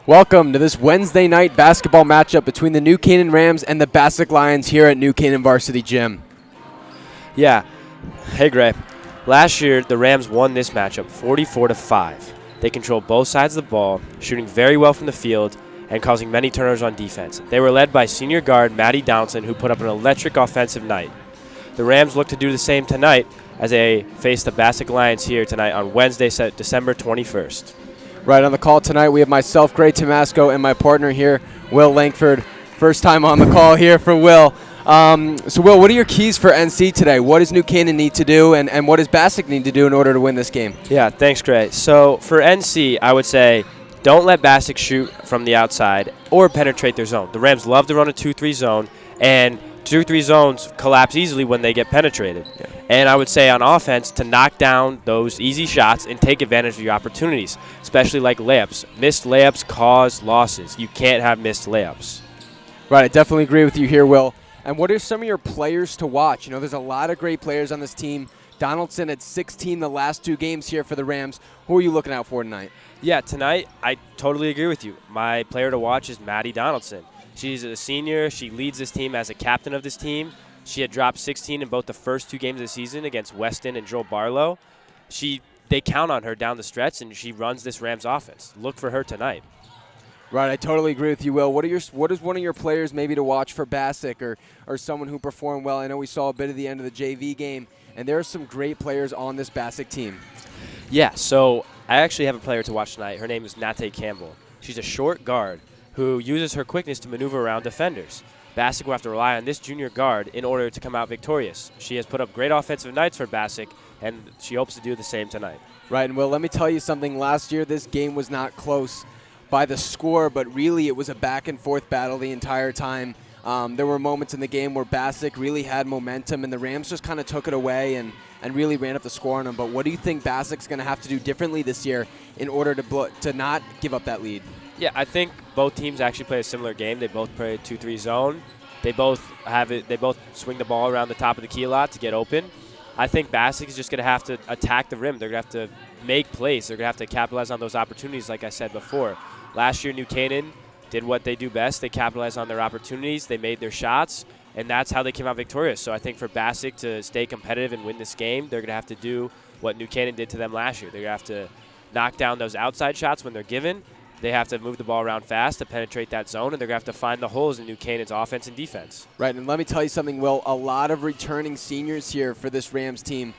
Welcome to this Wednesday night basketball matchup between the New Canaan Rams and the Bassick Lions here at New Canaan Varsity Gym. Yeah. Hey, Gray. Last year, the Rams won this matchup 44-5. They controlled both sides of the ball, shooting very well from the field and causing many turnovers on defense. They were led by senior guard Maddie Donaldson, who put up an electric offensive night. The Rams look to do the same tonight as they face the Bassick Lions here tonight on Wednesday, December 21st. Right on the call tonight, we have myself, Gray Tomasco, and my partner here, Will Langford. First time on the call here for Will. So, Will, what are your keys for NC today? What does New Canaan need to do, and what does Bassick need to do in order to win this game? Yeah, thanks, Gray. So, for NC, I would say don't let Bassick shoot from the outside or penetrate their zone. The Rams love to run a 2-3 zone, and 2-3 zones collapse easily when they get penetrated. Yeah. And I would say on offense to knock down those easy shots and take advantage of your opportunities, especially like layups. Missed layups cause losses. You can't have missed layups. Right, I definitely agree with you here, Will. And what are some of your players to watch? You know, there's a lot of great players on this team. Donaldson at 16 the last two games here for the Rams. Who are you looking out for tonight? Yeah, tonight I totally agree with you. My player to watch is Maddie Donaldson. She's a senior. She leads this team as a captain of this team. She had dropped 16 in both the first two games of the season against Weston and Joel Barlow. They count on her down the stretch, and she runs this Rams offense. Look for her tonight. Right, I totally agree with you, Will. What is one of your players maybe to watch for Bassick or someone who performed well? I know we saw a bit of the end of the JV game, and there are some great players on this Bassick team. Yeah, so I actually have a player to watch tonight. Her name is Nate Campbell. She's a short guard who uses her quickness to maneuver around defenders. Bassick will have to rely on this junior guard in order to come out victorious. She has put up great offensive nights for Bassick, and she hopes to do the same tonight. Right, and Will, let me tell you something. Last year, this game was not close by the score, but really it was a back-and-forth battle the entire time. There were moments in the game where Bassick really had momentum, and the Rams just kind of took it away and really ran up the score on them. But what do you think Bassick's going to have to do differently this year in order to not give up that lead? Yeah, I think both teams actually play a similar game. They both play a 2-3 zone. They both have it. They both swing the ball around the top of the key a lot to get open. I think Bassick is just going to have to attack the rim. They're going to have to make plays. They're going to have to capitalize on those opportunities, like I said before. Last year, New Canaan did what they do best. They capitalized on their opportunities. They made their shots, and that's how they came out victorious. So I think for Bassick to stay competitive and win this game, they're going to have to do what New Canaan did to them last year. They're going to have to knock down those outside shots when they're given. They have to move the ball around fast to penetrate that zone, and they're going to have to find the holes in New Canaan's offense and defense. Right, and let me tell you something, Will. A lot of returning seniors here for this Rams team.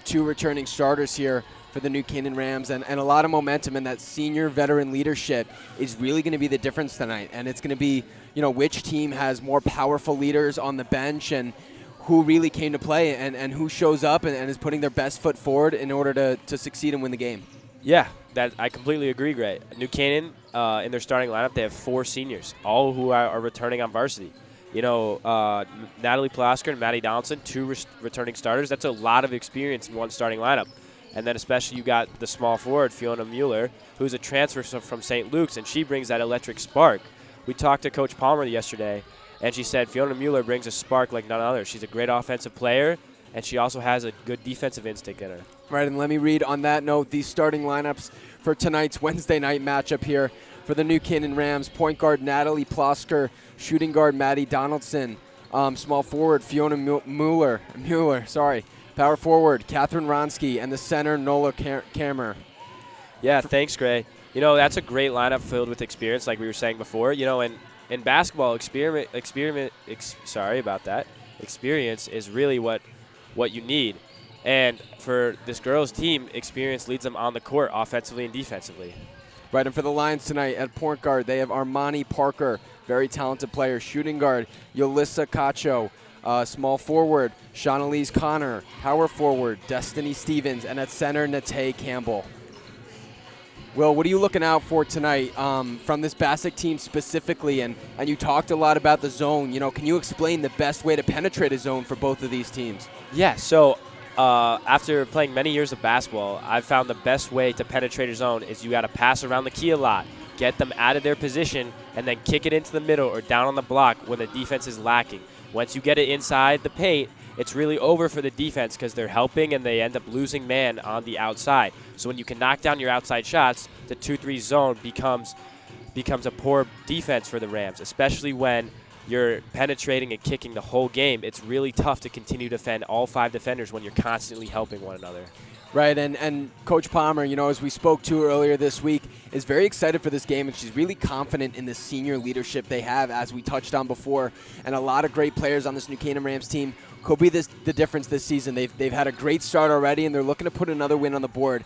Two returning starters here for the New Canaan Rams, and a lot of momentum, and that senior veteran leadership is really going to be the difference tonight. And it's going to be, you know, which team has more powerful leaders on the bench and who really came to play and who shows up and is putting their best foot forward in order to succeed and win the game. Yeah, that I completely agree, Gray. New Canaan, in their starting lineup, they have 4 seniors, all who are returning on varsity. You know, Natalie Plosker and Maddie Donaldson, 2 returning starters. That's a lot of experience in one starting lineup. And then especially you got the small forward, Fiona Mueller, who's a transfer from St. Luke's, and she brings that electric spark. We talked to Coach Palmer yesterday, and she said Fiona Mueller brings a spark like none other. She's a great offensive player, and she also has a good defensive instinct in her. Right, and let me read on that note these starting lineups for tonight's Wednesday night matchup here for the New Canaan Rams. Point guard Natalie Plosker, shooting guard Maddie Donaldson, small forward Fiona Mueller, power forward Catherine Ronsky, and the center Nola Kammer. Yeah, thanks, Gray. You know, that's a great lineup filled with experience, like we were saying before. You know, in basketball, experience is really what you need. And for this girls' team, experience leads them on the court offensively and defensively. Right, and for the Lions tonight at point guard, they have Armani Parker, very talented player. Shooting guard, Yolissa Cacho. Small forward, Shawnalise Connor. Power forward, Destiny Stevens. And at center, Nate Campbell. Will, what are you looking out for tonight from this Bassick team specifically? And you talked a lot about the zone. You know, can you explain the best way to penetrate a zone for both of these teams? Yeah, so after playing many years of basketball, I've found the best way to penetrate a zone is you got to pass around the key a lot, get them out of their position, and then kick it into the middle or down on the block when the defense is lacking. Once you get it inside the paint, it's really over for the defense because they're helping and they end up losing man on the outside. So when you can knock down your outside shots, the 2-3 zone becomes becomes a poor defense for the Rams, especially when you're penetrating and kicking the whole game. It's really tough to continue to defend all 5 defenders when you're constantly helping one another. Right, and Coach Palmer, as we spoke to earlier this week, is very excited for this game, and she's really confident in the senior leadership they have, as we touched on before. And a lot of great players on this New Canaan Rams team could be the difference this season. They've had a great start already, and they're looking to put another win on the board.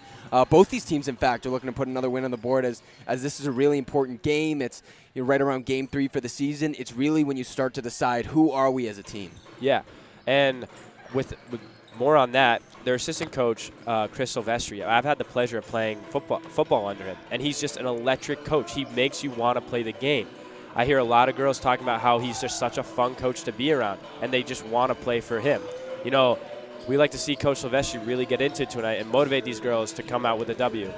Both these teams, in fact, are looking to put another win on the board as this is a really important game. It's right around Game 3 for the season. It's really when you start to decide who are we as a team. Yeah, and with more on that, their assistant coach, Chris Silvestri, I've had the pleasure of playing football under him, and he's just an electric coach. He makes you want to play the game. I hear a lot of girls talking about how he's just such a fun coach to be around, and they just want to play for him. We like to see Coach Silvestri really get into it tonight and motivate these girls to come out with a W.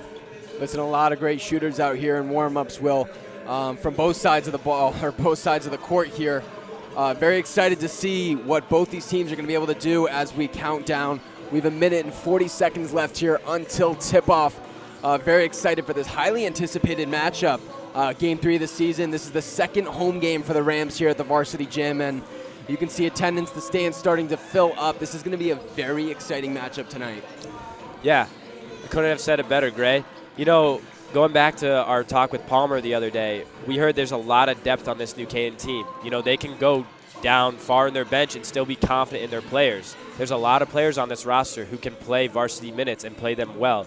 Listen, a lot of great shooters out here in warm-ups, Will, from both sides of the ball, or both sides of the court here. Very excited to see what both these teams are going to be able to do as we count down. We have 1 minute and 40 seconds left here until tip-off. Very excited for this highly anticipated matchup. Game 3 of the season. This is the second home game for the Rams here at the Varsity Gym, and you can see attendance, the stands starting to fill up. This is going to be a very exciting matchup tonight. Yeah, I couldn't have said it better, Gray. Going back to our talk with Palmer the other day, we heard there's a lot of depth on this New Canaan team. They can go down far in their bench and still be confident in their players. There's a lot of players on this roster who can play varsity minutes and play them well.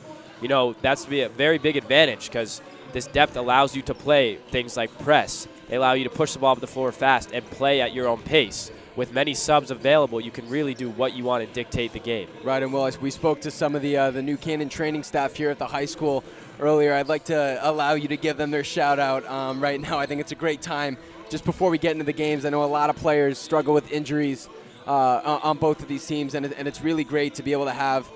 That's a very big advantage because this depth allows you to play things like press. They allow you to push the ball up the floor fast and play at your own pace. With many subs available, you can really do what you want and dictate the game. Right, and Will, as we spoke to some of the New Canaan training staff here at the high school earlier, I'd like to allow you to give them their shout-out right now. I think it's a great time. Just before we get into the games, I know a lot of players struggle with injuries on both of these teams, and it's really great to be able to have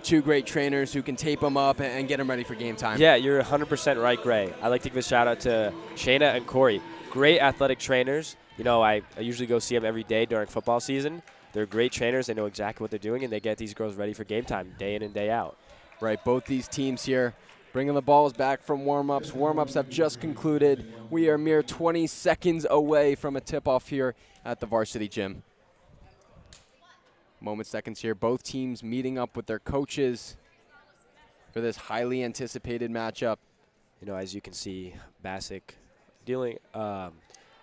2 great trainers who can tape them up and get them ready for game time. Yeah, you're 100% right, Gray. I'd like to give a shout-out to Shayna and Corey. Great athletic trainers. I usually go see them every day during football season. They're great trainers. They know exactly what they're doing, and they get these girls ready for game time day in and day out. Right, both these teams here bringing the balls back from warm-ups. Warm-ups have just concluded. We are mere 20 seconds away from a tip-off here at the Varsity Gym. Seconds here. Both teams meeting up with their coaches for this highly anticipated matchup. As you can see, Bassick dealing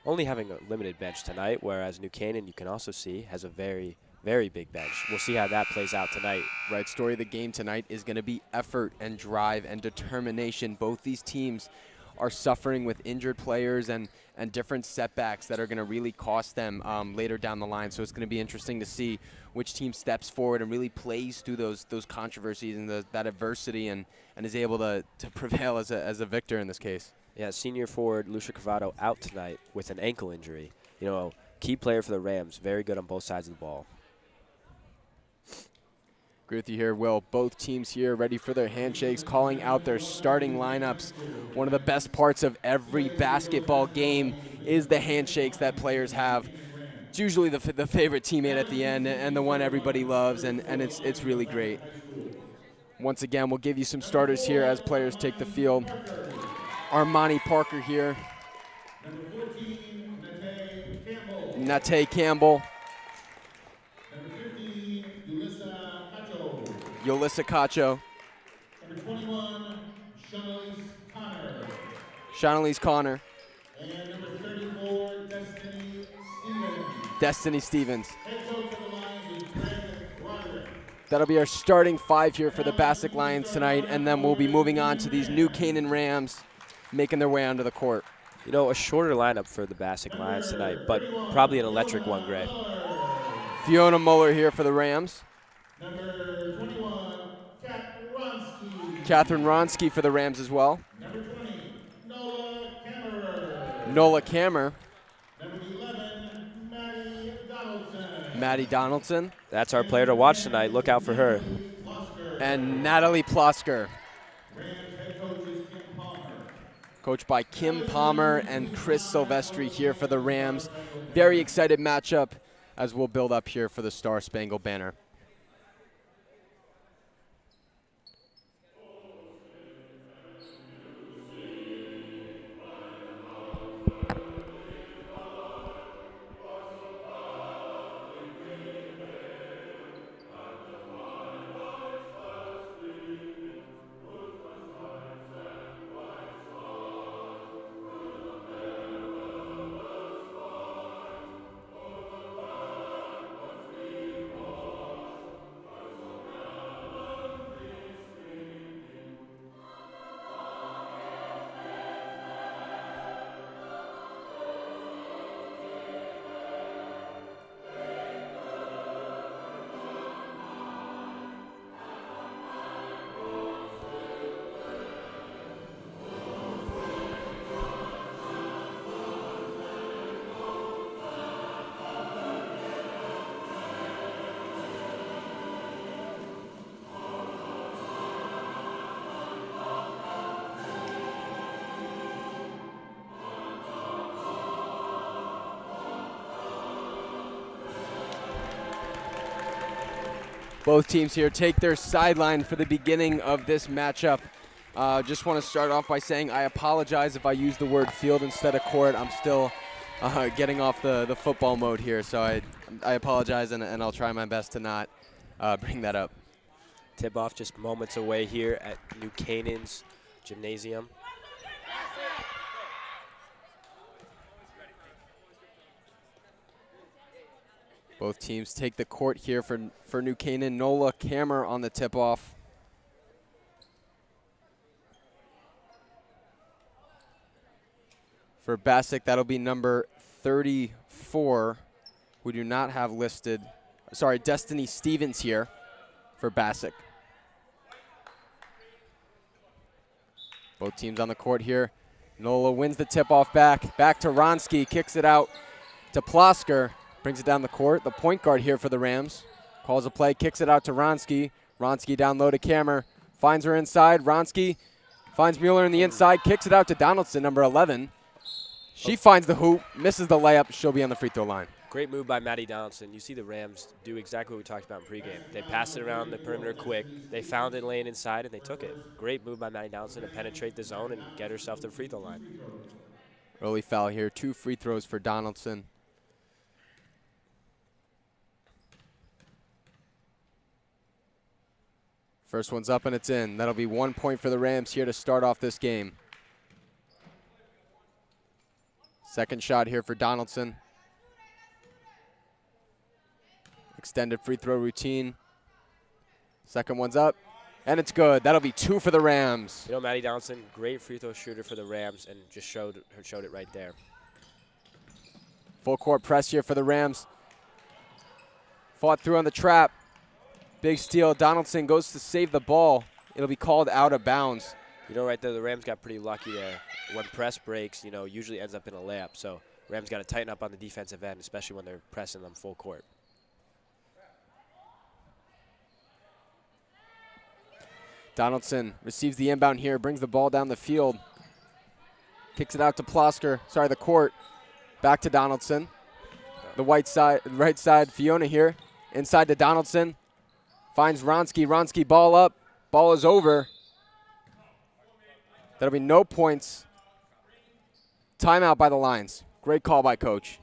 only having a limited bench tonight, whereas New Canaan, you can also see, has a very, very big bench. We'll see how that plays out tonight. Right, story of the game tonight is going to be effort and drive and determination. Both these teams are suffering with injured players and different setbacks that are going to really cost them later down the line. So it's going to be interesting to see which team steps forward and really plays through those controversies and that adversity and is able to prevail as a victor in this case. Yeah, senior forward Lucia Cravado out tonight with an ankle injury. Key player for the Rams, very good on both sides of the ball. Agree with you here, Will. Both teams here ready for their handshakes, calling out their starting lineups. One of the best parts of every basketball game is the handshakes that players have. It's usually the favorite teammate at the end and the one everybody loves, and it's really great. Once again, we'll give you some starters here as players take the field. Armani Parker here. Nate Campbell. Yolissa Cacho. Number 21, Shonalise Connor. And number 34, Destiny Stevens. Head coach of the Lions is Greg Roderick. That'll be our starting 5 here for the Bassick Lions tonight, and then we'll be moving on to these New Canaan Rams making their way onto the court. A shorter lineup for the Bassick Lions tonight, but probably an electric one, Gray. Fiona Muller here for the Rams. Number 21, Catherine Ronsky for the Rams as well. Number 20, Nola Kammerer. Nola Kammer. Number 11, Maddie Donaldson. Maddie Donaldson. That's our player to watch tonight. Look out for her. And Natalie Plosker. Rams head coach is Kim Palmer. Coached by Kim Palmer and Chris Silvestri here for the Rams. Very excited matchup as we'll build up here for the Star Spangled Banner. Both teams here take their sideline for the beginning of this matchup. Just want to start off by saying I apologize if I use the word field instead of court. I'm still getting off the football mode here, so I apologize, and I'll try my best to not bring that up. Tip-off just moments away here at New Canaan's gymnasium. Both teams take the court here for New Canaan. Nola Kammer on the tip-off. For Bassick, that'll be number 34. We do not have listed, sorry, Destiny Stevens here for Bassick. Both teams on the court here. Nola wins the tip-off back to Ronsky, kicks it out to Plosker. Brings it down the court. The point guard here for the Rams. Calls a play, kicks it out to Ronsky. Ronsky down low to Kammer. Finds her inside. Ronsky finds Mueller in the inside. Kicks it out to Donaldson, number 11. She finds the hoop, misses the layup. She'll be on the free throw line. Great move by Maddie Donaldson. You see the Rams do exactly what we talked about in pregame. They passed it around the perimeter quick. They found it laying inside, and they took it. Great move by Maddie Donaldson to penetrate the zone and get herself to the free throw line. Early foul here. 2 free throws for Donaldson. First one's up and it's in. That'll be 1 point for the Rams here to start off this game. Second shot here for Donaldson. Extended free throw routine. Second one's up, and it's good. That'll be 2 for the Rams. You know, Maddie Donaldson, great free throw shooter for the Rams, and just showed it right there. Full court press here for the Rams. Fought through on the trap. Big steal. Donaldson goes to save the ball. It'll be called out of bounds. You know, right there, the Rams got pretty lucky there. When press breaks, you know, usually ends up in a layup. So Rams got to tighten up on the defensive end, especially when they're pressing them full court. Donaldson receives the inbound here, brings the ball down the field. Kicks it out to Plosker. Sorry, the court. Back to Donaldson. The right side, Fiona here. Inside to Donaldson. Finds Ronsky. Ronsky ball up. Ball is over. That'll be no points. Timeout by the Lions. Great call by Coach.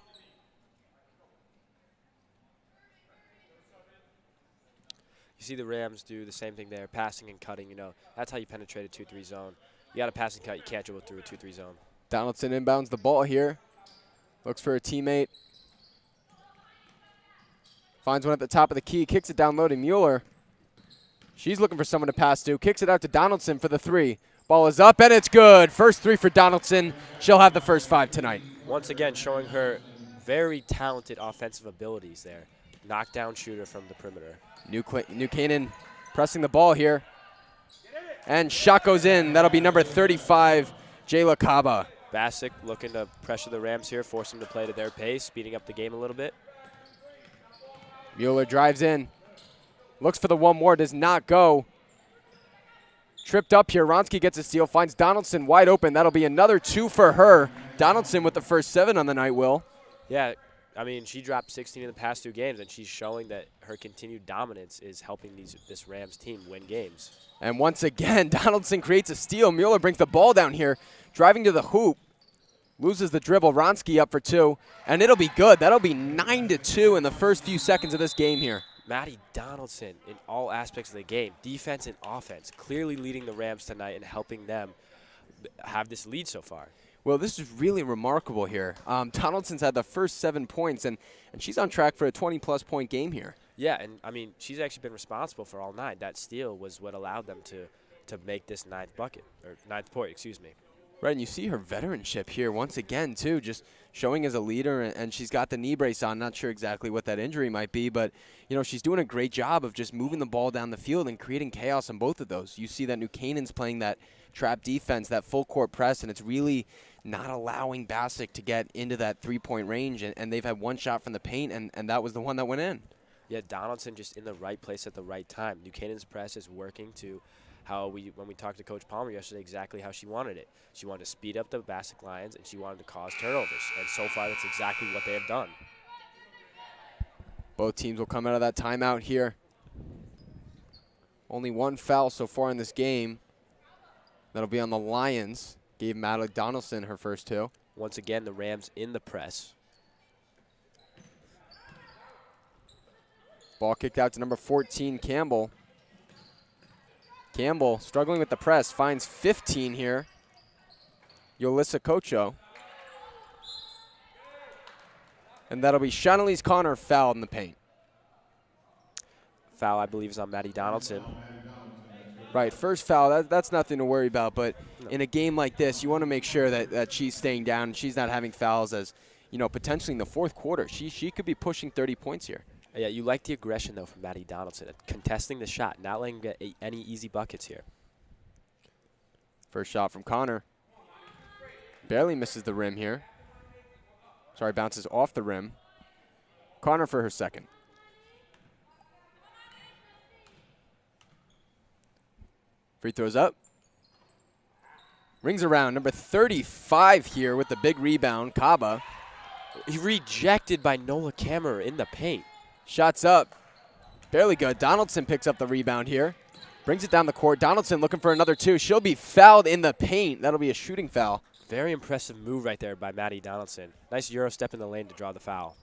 You see the Rams do the same thing there, passing and cutting. You know, that's how you penetrate a 2-3 zone. You got to pass and cut. You can't dribble through a 2-3 zone. Donaldson inbounds the ball here. Looks for a teammate. Finds one at the top of the key. Kicks it down low to Mueller. She's looking for someone to pass to. Kicks it out to Donaldson for the 3. Ball is up, and it's good. First 3 for Donaldson. She'll have the first 5 tonight. Once again, showing her very talented offensive abilities there. Knockdown shooter from the perimeter. New Canaan pressing the ball here. And shot goes in. That'll be number 35, Jayla Kaba. Bassick looking to pressure the Rams here, force them to play to their pace, speeding up the game a little bit. Mueller drives in. Looks for the one more, does not go. Tripped up here. Ronsky gets a steal, finds Donaldson wide open. That'll be another 2 for her. Donaldson with the first 7 on the night, Will. Yeah, I mean, she dropped 16 in the past 2 games, and she's showing that her continued dominance is helping this Rams team win games. And once again, Donaldson creates a steal. Mueller brings the ball down here, driving to the hoop. Loses the dribble. Ronsky up for 2, and it'll be good. That'll be 9-2 in the first few seconds of this game here. Maddie Donaldson in all aspects of the game, defense and offense, clearly leading the Rams tonight and helping them have this lead so far. Well, this is really remarkable here. Donaldson's had the first 7 points, and she's on track for a 20-plus point game here. Yeah, and, I mean, she's actually been responsible for all 9. That steal was what allowed them to make this 9th bucket, or 9th point, excuse me. Right, and you see her veteranship here once again, too, just showing as a leader, and she's got the knee brace on. Not sure exactly what that injury might be, but, you know, she's doing a great job of just moving the ball down the field and creating chaos on both of those. You see that New Canaan's playing that trap defense, that full court press, and it's really not allowing Bassick to get into that 3-point range, and they've had one shot from the paint, and that was the one that went in. Yeah, Donaldson just in the right place at the right time. New Canaan's press is working to when we talked to Coach Palmer yesterday, exactly how she wanted it. She wanted to speed up the Bassick Lions, and she wanted to cause turnovers. And so far, that's exactly what they have done. Both teams will come out of that timeout here. Only one foul so far in this game. That'll be on the Lions. Gave Madeline Donaldson her first 2. Once again, the Rams in the press. Ball kicked out to number 14, Campbell. Campbell struggling with the press, finds 15 here. Yolissa Cocho. And that'll be Shonalise Connor fouled in the paint. Foul, I believe, is on Maddie Donaldson. Right, first foul, that's nothing to worry about, but in a game like this, you want to make sure that she's staying down and she's not having fouls as, you know, potentially in the fourth quarter. She could be pushing 30 points here. Yeah, you like the aggression, though, from Maddie Donaldson. Contesting the shot, not letting him get any easy buckets here. First shot from Connor. Barely misses the rim here. Sorry, bounces off the rim. Connor for her second. Free throws up. Rings around. Number 35 here with the big rebound, Kaba. He rejected by Nola Kammerer in the paint. Shots up. Barely good. Donaldson picks up the rebound here. Brings it down the court. Donaldson looking for another 2. She'll be fouled in the paint. That'll be a shooting foul. Very impressive move right there by Maddie Donaldson. Nice Euro step in the lane to draw the foul.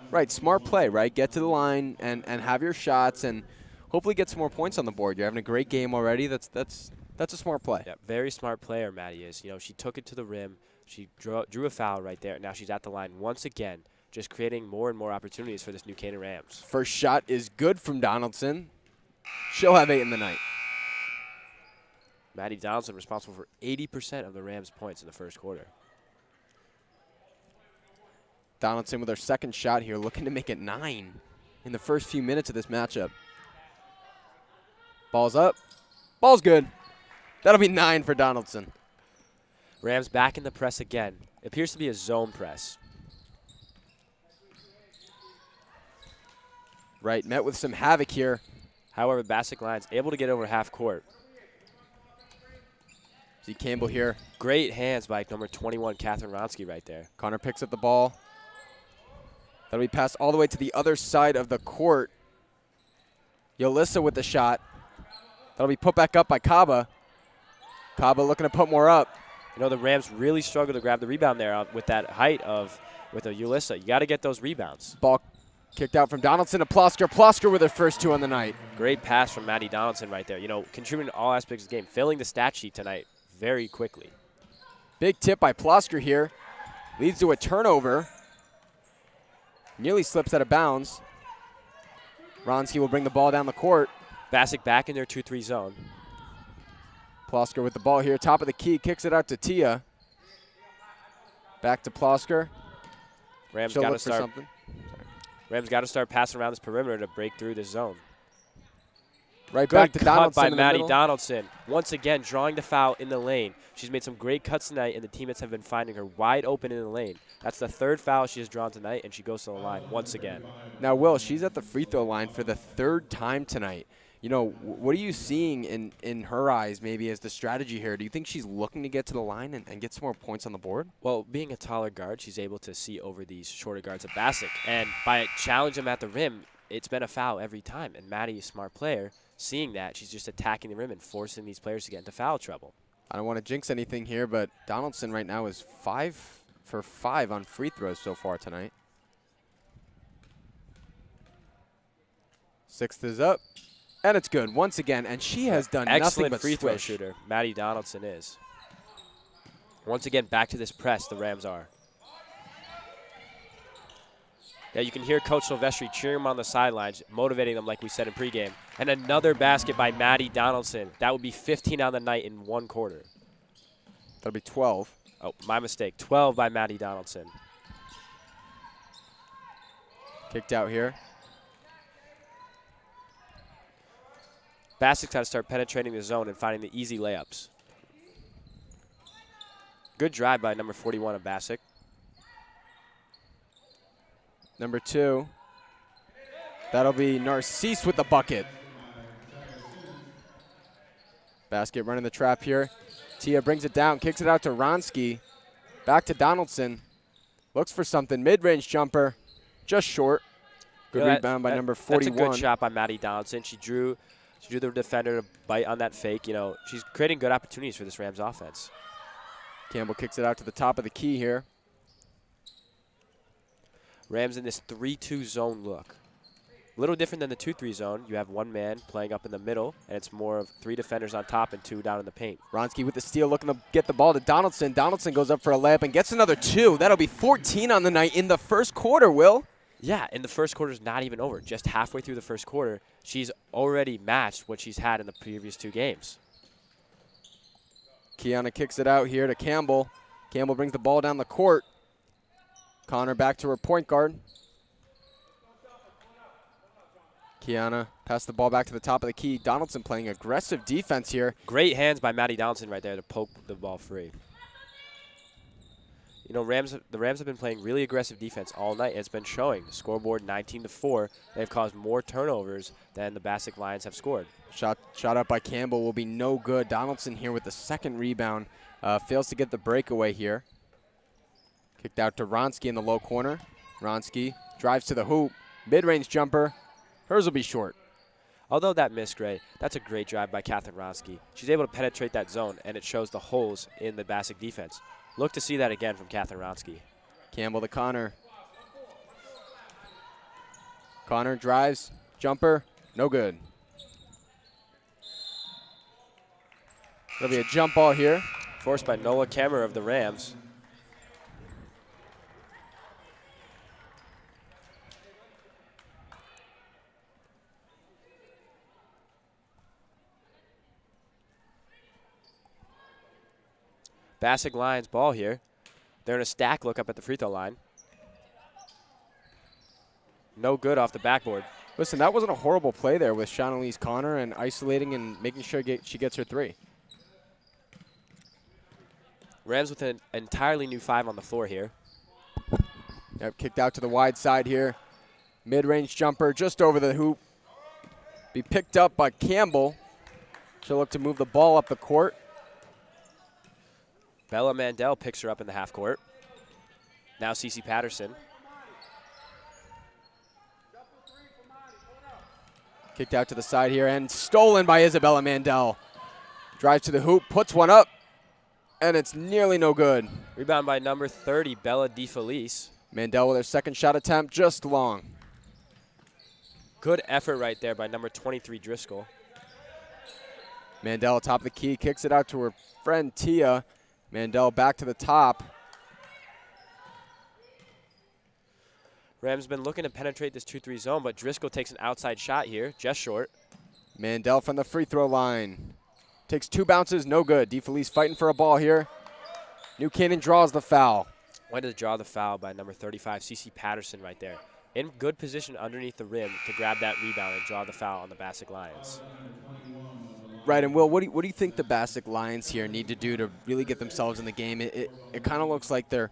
Right, smart play, right? Get to the line and have your shots and hopefully get some more points on the board. You're having a great game already. That's a smart play. Yeah, very smart player, Maddie is. You know, she took it to the rim. She drew a foul right there. Now she's at the line once again, just creating more and more opportunities for this new Canaan Rams. First shot is good from Donaldson. She'll have 8 in the night. Maddie Donaldson responsible for 80% of the Rams' points in the first quarter. Donaldson with her second shot here, looking to make it 9 in the first few minutes of this matchup. Ball's up. Ball's good. That'll be 9 for Donaldson. Rams back in the press again. It appears to be a zone press. Right, met with some havoc here. However, Bassick Lions able to get over half court. See Campbell here. Great hands by number 21, Catherine Ronsky right there. Connor picks up the ball. That'll be passed all the way to the other side of the court. Yolissa with the shot. That'll be put back up by Kaba. Kaba looking to put more up. You know, the Rams really struggled to grab the rebound there with that height with a Yolissa. You got to get those rebounds. Ball kicked out from Donaldson to Plosker. Plosker with her first 2 on the night. Great pass from Maddie Donaldson right there. You know, contributing to all aspects of the game, filling the stat sheet tonight very quickly. Big tip by Plosker here. Leads to a turnover. Nearly slips out of bounds. Ronsky will bring the ball down the court. Bassick back in their 2-3 zone. Plosker with the ball here, top of the key, kicks it out to Tia. Back to Plosker. Rams She'll got to look for start. something. Rams got to start passing around this perimeter to break through this zone. Right Good back to cut Donaldson by in the Maddie middle. Donaldson. Once again, drawing the foul in the lane. She's made some great cuts tonight, and the teammates have been finding her wide open in the lane. That's the 3rd foul she has drawn tonight, and she goes to the line once again. Now, Will, she's at the free throw line for the 3rd time tonight. You know, what are you seeing in her eyes maybe as the strategy here? Do you think she's looking to get to the line and get some more points on the board? Well, being a taller guard, she's able to see over these shorter guards of Bassick. And by challenging them at the rim, it's been a foul every time. And Maddie, a smart player, seeing that, she's just attacking the rim and forcing these players to get into foul trouble. I don't want to jinx anything here, but Donaldson right now is 5 for 5 on free throws so far tonight. 6th is up. And it's good once again, and she has done nothing Excellent but free throw swish. shooter. Maddie Donaldson is. Once again, back to this press, the Rams are. Yeah, you can hear Coach Silvestri cheering them on the sidelines, motivating them like we said in pregame. And another basket by Maddie Donaldson. That would be 15 on the night in 1 quarter. That'll be 12. Oh, my mistake. 12 by Maddie Donaldson. Kicked out here. Bassick's got to start penetrating the zone and finding the easy layups. Good drive by number 41 of Bassick. Number 2. That'll be Narcisse with the bucket. Basket running the trap here. Tia brings it down, kicks it out to Ronsky. Back to Donaldson. Looks for something. Mid-range jumper. Just short. Good rebound by number 41. That's a good shot by Maddie Donaldson. She drew She drew the defender to bite on that fake. You know, she's creating good opportunities for this Rams offense. Campbell kicks it out to the top of the key here. Rams in this 3-2 zone look. A little different than the 2-3 zone. You have one man playing up in the middle, and it's more of 3 defenders on top and 2 down in the paint. Wronski with the steal, looking to get the ball to Donaldson. Donaldson goes up for a layup and gets another 2. That'll be 14 on the night in the first quarter, Will. Yeah, and the first quarter's not even over. Just halfway through the first quarter, she's already matched what she's had in the previous 2 games. Kiana kicks it out here to Campbell. Campbell brings the ball down the court. Connor back to her point guard. Kiana passed the ball back to the top of the key. Donaldson playing aggressive defense here. Great hands by Maddie Donaldson right there to poke the ball free. You know, the Rams have been playing really aggressive defense all night, and it's been showing. The scoreboard 19-4. They've caused more turnovers than the Bassick Lions have scored. Shot up by Campbell will be no good. Donaldson here with the second rebound. Fails to get the breakaway here. Kicked out to Wronski in the low corner. Wronski drives to the hoop. Mid-range jumper. Hers will be short. Although that missed, Gray, that's a great drive by Catherine Wronski. She's able to penetrate that zone, and it shows the holes in the Bassick defense. Look to see that again from Catherine Wronski. Campbell to Connor. Connor drives. Jumper. No good. There'll be a jump ball here. Forced by Nola Kemmer of the Rams. Bassick Lions ball here. They're in a stack look up at the free throw line. No good off the backboard. Listen, that wasn't a horrible play there with Shannalise Connor and isolating and making sure she gets her 3. Rams with an entirely new 5 on the floor here. Yep, kicked out to the wide side here. Mid-range jumper just over the hoop. Be picked up by Campbell. She'll look to move the ball up the court. Bella Mandel picks her up in the half court. Now Cece Patterson. Kicked out to the side here and stolen by Isabella Mandel. Drives to the hoop, puts one up, and it's nearly no good. Rebound by number 30, Bella DeFelice. Mandel with her second shot attempt, just long. Good effort right there by number 23, Driscoll. Mandel top of the key, kicks it out to her friend Tia. Mandel back to the top. Rams been looking to penetrate this 2-3 zone, but Driscoll takes an outside shot here, just short. Mandel from the free throw line. Takes 2 bounces, no good. DeFelice fighting for a ball here. New Canaan draws the foul. Went to draw the foul by number 35, Cece Patterson right there. In good position underneath the rim to grab that rebound and draw the foul on the Bassick Lions. Right, and Will, what do you think the Bassick Lions here need to do to really get themselves in the game? It kind of looks like they're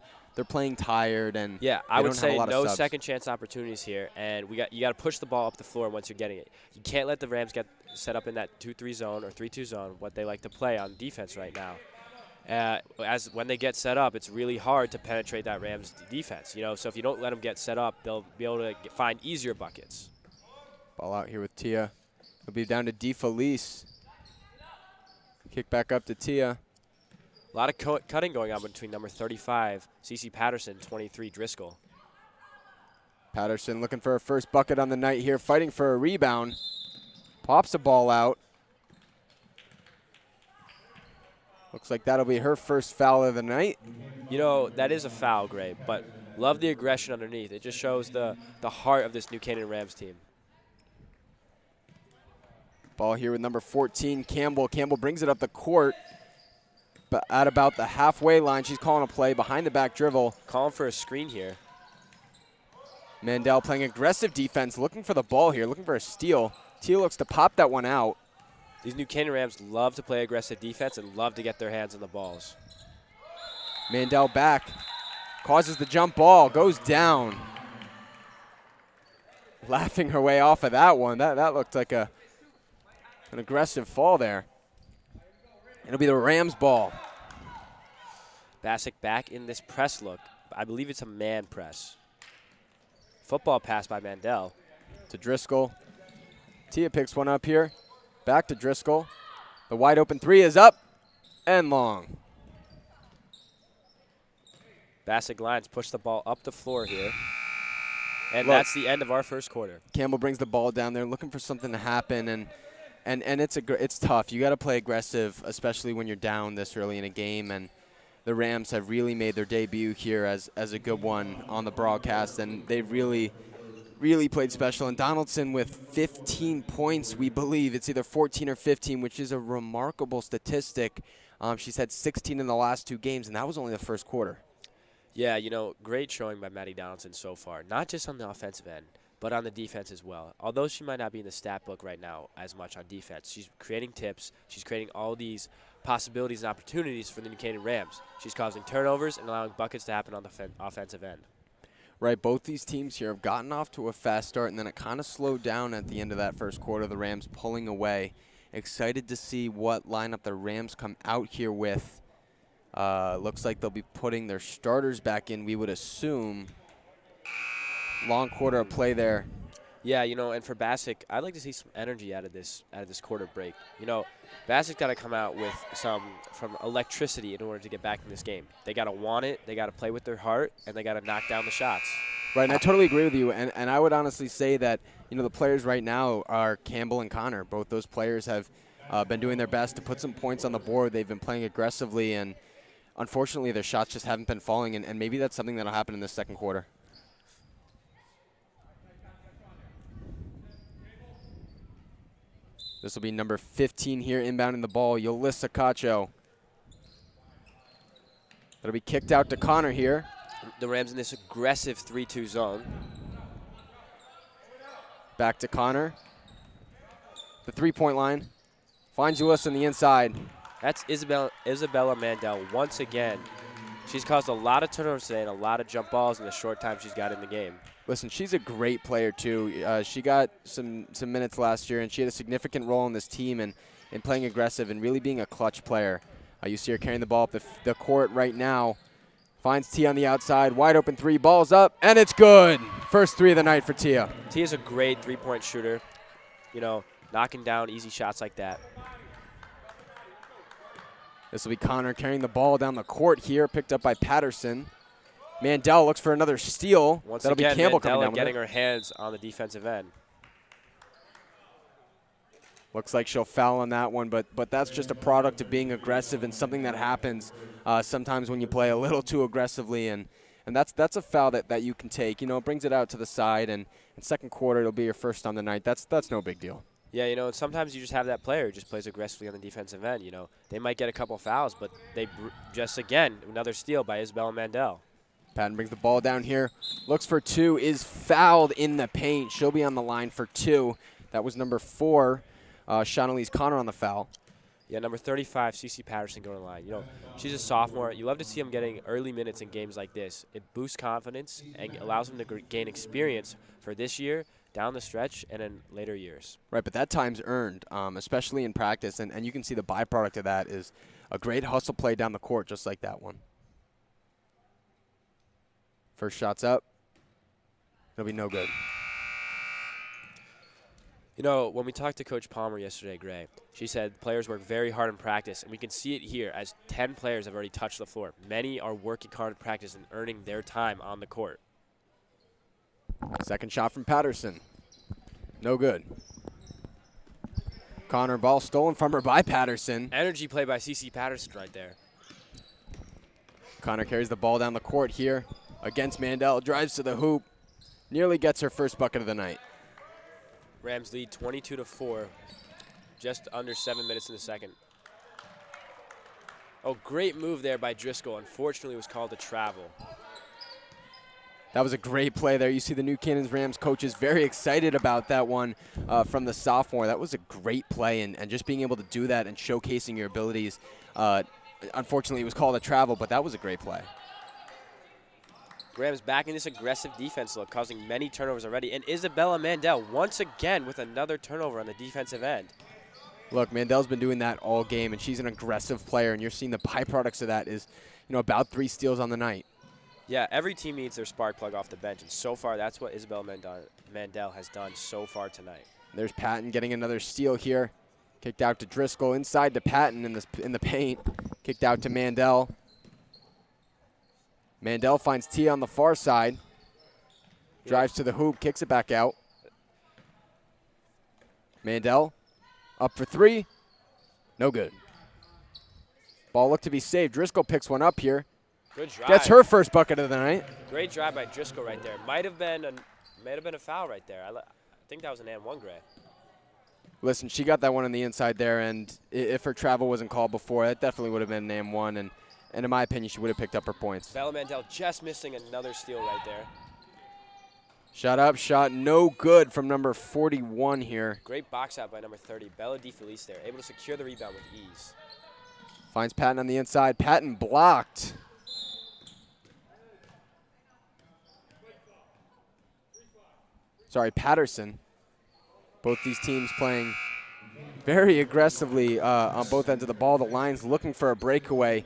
playing tired and yeah, I would say no subs. second chance opportunities here, and you got to push the ball up the floor once you're getting it. You can't let the Rams get set up in that 2-3 zone or 3-2 zone, what they like to play on defense right now. As when they get set up, it's really hard to penetrate that Rams defense. You know, so if you don't let them get set up, they'll be able to find easier buckets. Ball out here with Tia. It'll be down to DeFelice. Kick back up to Tia. A lot of cutting going on between number 35, Cece Patterson, 23, Driscoll. Patterson looking for her first bucket on the night here, fighting for a rebound. Pops the ball out. Looks like that'll be her first foul of the night. You know, that is a foul, Gray, but love the aggression underneath. It just shows the heart of this New Canaan Rams team. Ball here with number 14, Campbell. Campbell brings it up the court, but at about the halfway line, she's calling a play behind the back dribble. Calling for a screen here. Mandel playing aggressive defense, looking for the ball here, looking for a steal. Tia looks to pop that one out. These New Canaan Rams love to play aggressive defense and love to get their hands on the balls. Mandel back, causes the jump ball, goes down. Laughing her way off of that one. That looked like an aggressive fall there. It'll be the Rams ball. Bassick back in this press look. I believe it's a man press. Football pass by Mandel. To Driscoll. Tia picks one up here. Back to Driscoll. The wide open three is up and long. Bassick Lions push the ball up the floor here. And Look, that's the end of our first quarter. Campbell brings the ball down there looking for something to happen, and it's tough. You got to play aggressive, especially when you're down this early in a game, and the Rams have really made their debut here as a good one on the broadcast, and they really played special. And Donaldson with 15 points, we believe. It's either 14 or 15, which is a remarkable statistic. She's had 16 in the last 2 games, and that was only the first quarter. Yeah, you know, great showing by Maddie Donaldson so far. Not just on the offensive end, but on the defense as well. Although she might not be in the stat book right now as much on defense, she's creating tips. She's creating all these possibilities and opportunities for the New Canaan Rams. She's causing turnovers and allowing buckets to happen on the offensive end. Right, both these teams here have gotten off to a fast start, and then it kind of slowed down at the end of that first quarter, the Rams pulling away. Excited to see what lineup the Rams come out here with. Looks like they'll be putting their starters back in, we would assume. Long quarter of play there. Yeah, you know, and for Bassick, I'd like to see some energy out of this quarter break. You know, Bassick's got to come out with from electricity in order to get back in this game. They got to want it, they got to play with their heart, and they got to knock down the shots. Right, and I totally agree with you, and I would honestly say that, you know, the players right now are Campbell and Connor. Both those players have been doing their best to put some points on the board. They've been playing aggressively, and unfortunately their shots just haven't been falling, and maybe that's something that'll happen in the second quarter. This will be number 15 here inbounding the ball, Yolissa Cacho. That'll be kicked out to Connor here. The Rams in this aggressive 3-2 zone. Back to Connor. The three-point line. Finds Yolissa on the inside. That's Isabella Mandel once again. She's caused a lot of turnovers today and a lot of jump balls in the short time she's got in the game. Listen, she's a great player, too. She got some minutes last year, and she had a significant role in this team and in playing aggressive and really being a clutch player. You see her carrying the ball up the court right now. Finds Tia on the outside. Wide open three. Ball's up, and it's good. First three of the night for Tia. Tia's a great three-point shooter. You know, knocking down easy shots like that. This will be Connor carrying the ball down the court here, picked up by Patterson. Mandel looks for another steal. Once That'll again, be Campbell Mandela coming down with getting it. her hands on the defensive end. Looks like she'll foul on that one, but that's just a product of being aggressive and something that happens sometimes when you play a little too aggressively, and that's a foul that you can take. You know, it brings it out to the side, and in second quarter it'll be your first on the night. That's no big deal. Yeah, you know, and sometimes you just have that player who just plays aggressively on the defensive end. You know, they might get a couple fouls, but they just, again, another steal by Isabella Mandel. Patton brings the ball down here, looks for two, is fouled in the paint. She'll be on the line for two. That was number 4, Shawnalise Connor on the foul. Yeah, number 35, CeCe Patterson going to the line. You know, she's a sophomore. You love to see them getting early minutes in games like this. It boosts confidence and allows them to gain experience for this year, down the stretch, and in later years. Right, but that time's earned, especially in practice, and you can see the byproduct of that is a great hustle play down the court, just like that one. First shot's up. It'll be no good. You know, when we talked to Coach Palmer yesterday, Gray, she said players work very hard in practice, and we can see it here as 10 players have already touched the floor. Many are working hard in practice and earning their time on the court. Second shot from Patterson. No good. Connor, ball stolen from her by Patterson. Energy play by CeCe Patterson right there. Connor carries the ball down the court here against Mandel. Drives to the hoop. Nearly gets her first bucket of the night. Rams lead 22-4. Just under 7 minutes in the second. Oh, great move there by Driscoll. Unfortunately, it was called a travel. That was a great play there. You see the New Canaan Rams coaches very excited about that one from the sophomore. That was a great play, and just being able to do that and showcasing your abilities. Unfortunately, it was called a travel, but that was a great play. Rams back in this aggressive defense look, causing many turnovers already. And Isabella Mandel once again with another turnover on the defensive end. Look, Mandel's been doing that all game, and she's an aggressive player, and you're seeing the byproducts of that is, you know, about 3 steals on the night. Yeah, every team needs their spark plug off the bench, and so far that's what Isabella Mandel has done so far tonight. There's Patton getting another steal here. Kicked out to Driscoll, inside to Patton in the paint. Kicked out to Mandel. Mandel finds Tia on the far side. Drives to the hoop, kicks it back out. Mandel up for three. No good. Ball looked to be saved. Driscoll picks one up here. Good drive. Gets her first bucket of the night. Great drive by Driscoll right there. Might have been a foul right there. I think that was an and one, Gray. Listen, she got that one on the inside there, and if her travel wasn't called before, that definitely would have been an and one, and in my opinion, she would have picked up her points. Bella Mandel just missing another steal right there. Shot up, shot no good from number 41 here. Great box out by number 30, Bella DeFelice there, able to secure the rebound with ease. Finds Patton on the inside. Patton blocked. Sorry, Patterson. Both these teams playing very aggressively on both ends of the ball. The Lions looking for a breakaway,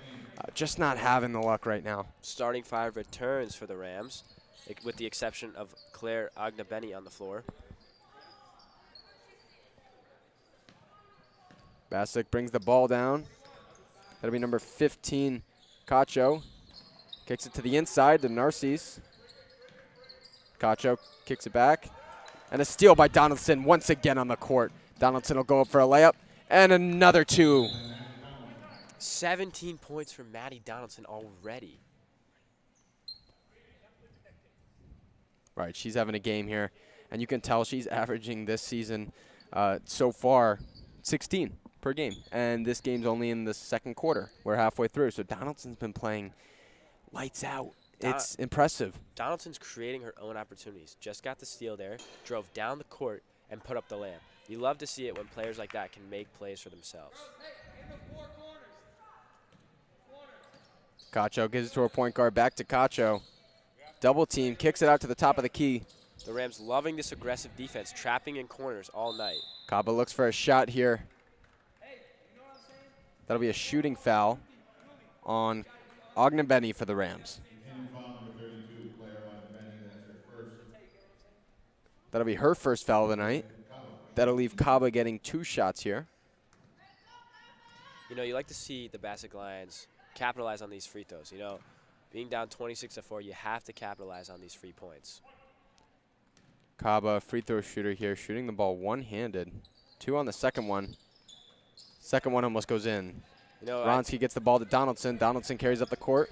just not having the luck right now. Starting five returns for the Rams, with the exception of Claire Agnabeni on the floor. Bassick brings the ball down. That'll be number 15, Cacho. Kicks it to the inside to Narcisse. Cacho kicks it back. And a steal by Donaldson once again on the court. Donaldson will go up for a layup. And another two. 17 points for Maddie Donaldson already. Right, she's having a game here. And you can tell she's averaging this season so far 16 per game. And this game's only in the second quarter. We're halfway through. So Donaldson's been playing lights out. It's impressive. Donaldson's creating her own opportunities. Just got the steal there, drove down the court, and put up the layup. You love to see it when players like that can make plays for themselves. Cacho gives it to her point guard. Back to Cacho. Double team, kicks it out to the top of the key. The Rams loving this aggressive defense, trapping in corners all night. Kaba looks for a shot here. That'll be a shooting foul on Agnabeni for the Rams. That'll be her first foul of the night. That'll leave Kaba getting 2 shots here. You know, you like to see the Bassick Lions capitalize on these free throws. You know, being down 26-4, you have to capitalize on these free points. Kaba, free throw shooter here, shooting the ball one-handed. 2 on the second one. Second one almost goes in. You know, Ronsky gets the ball to Donaldson. Donaldson carries up the court.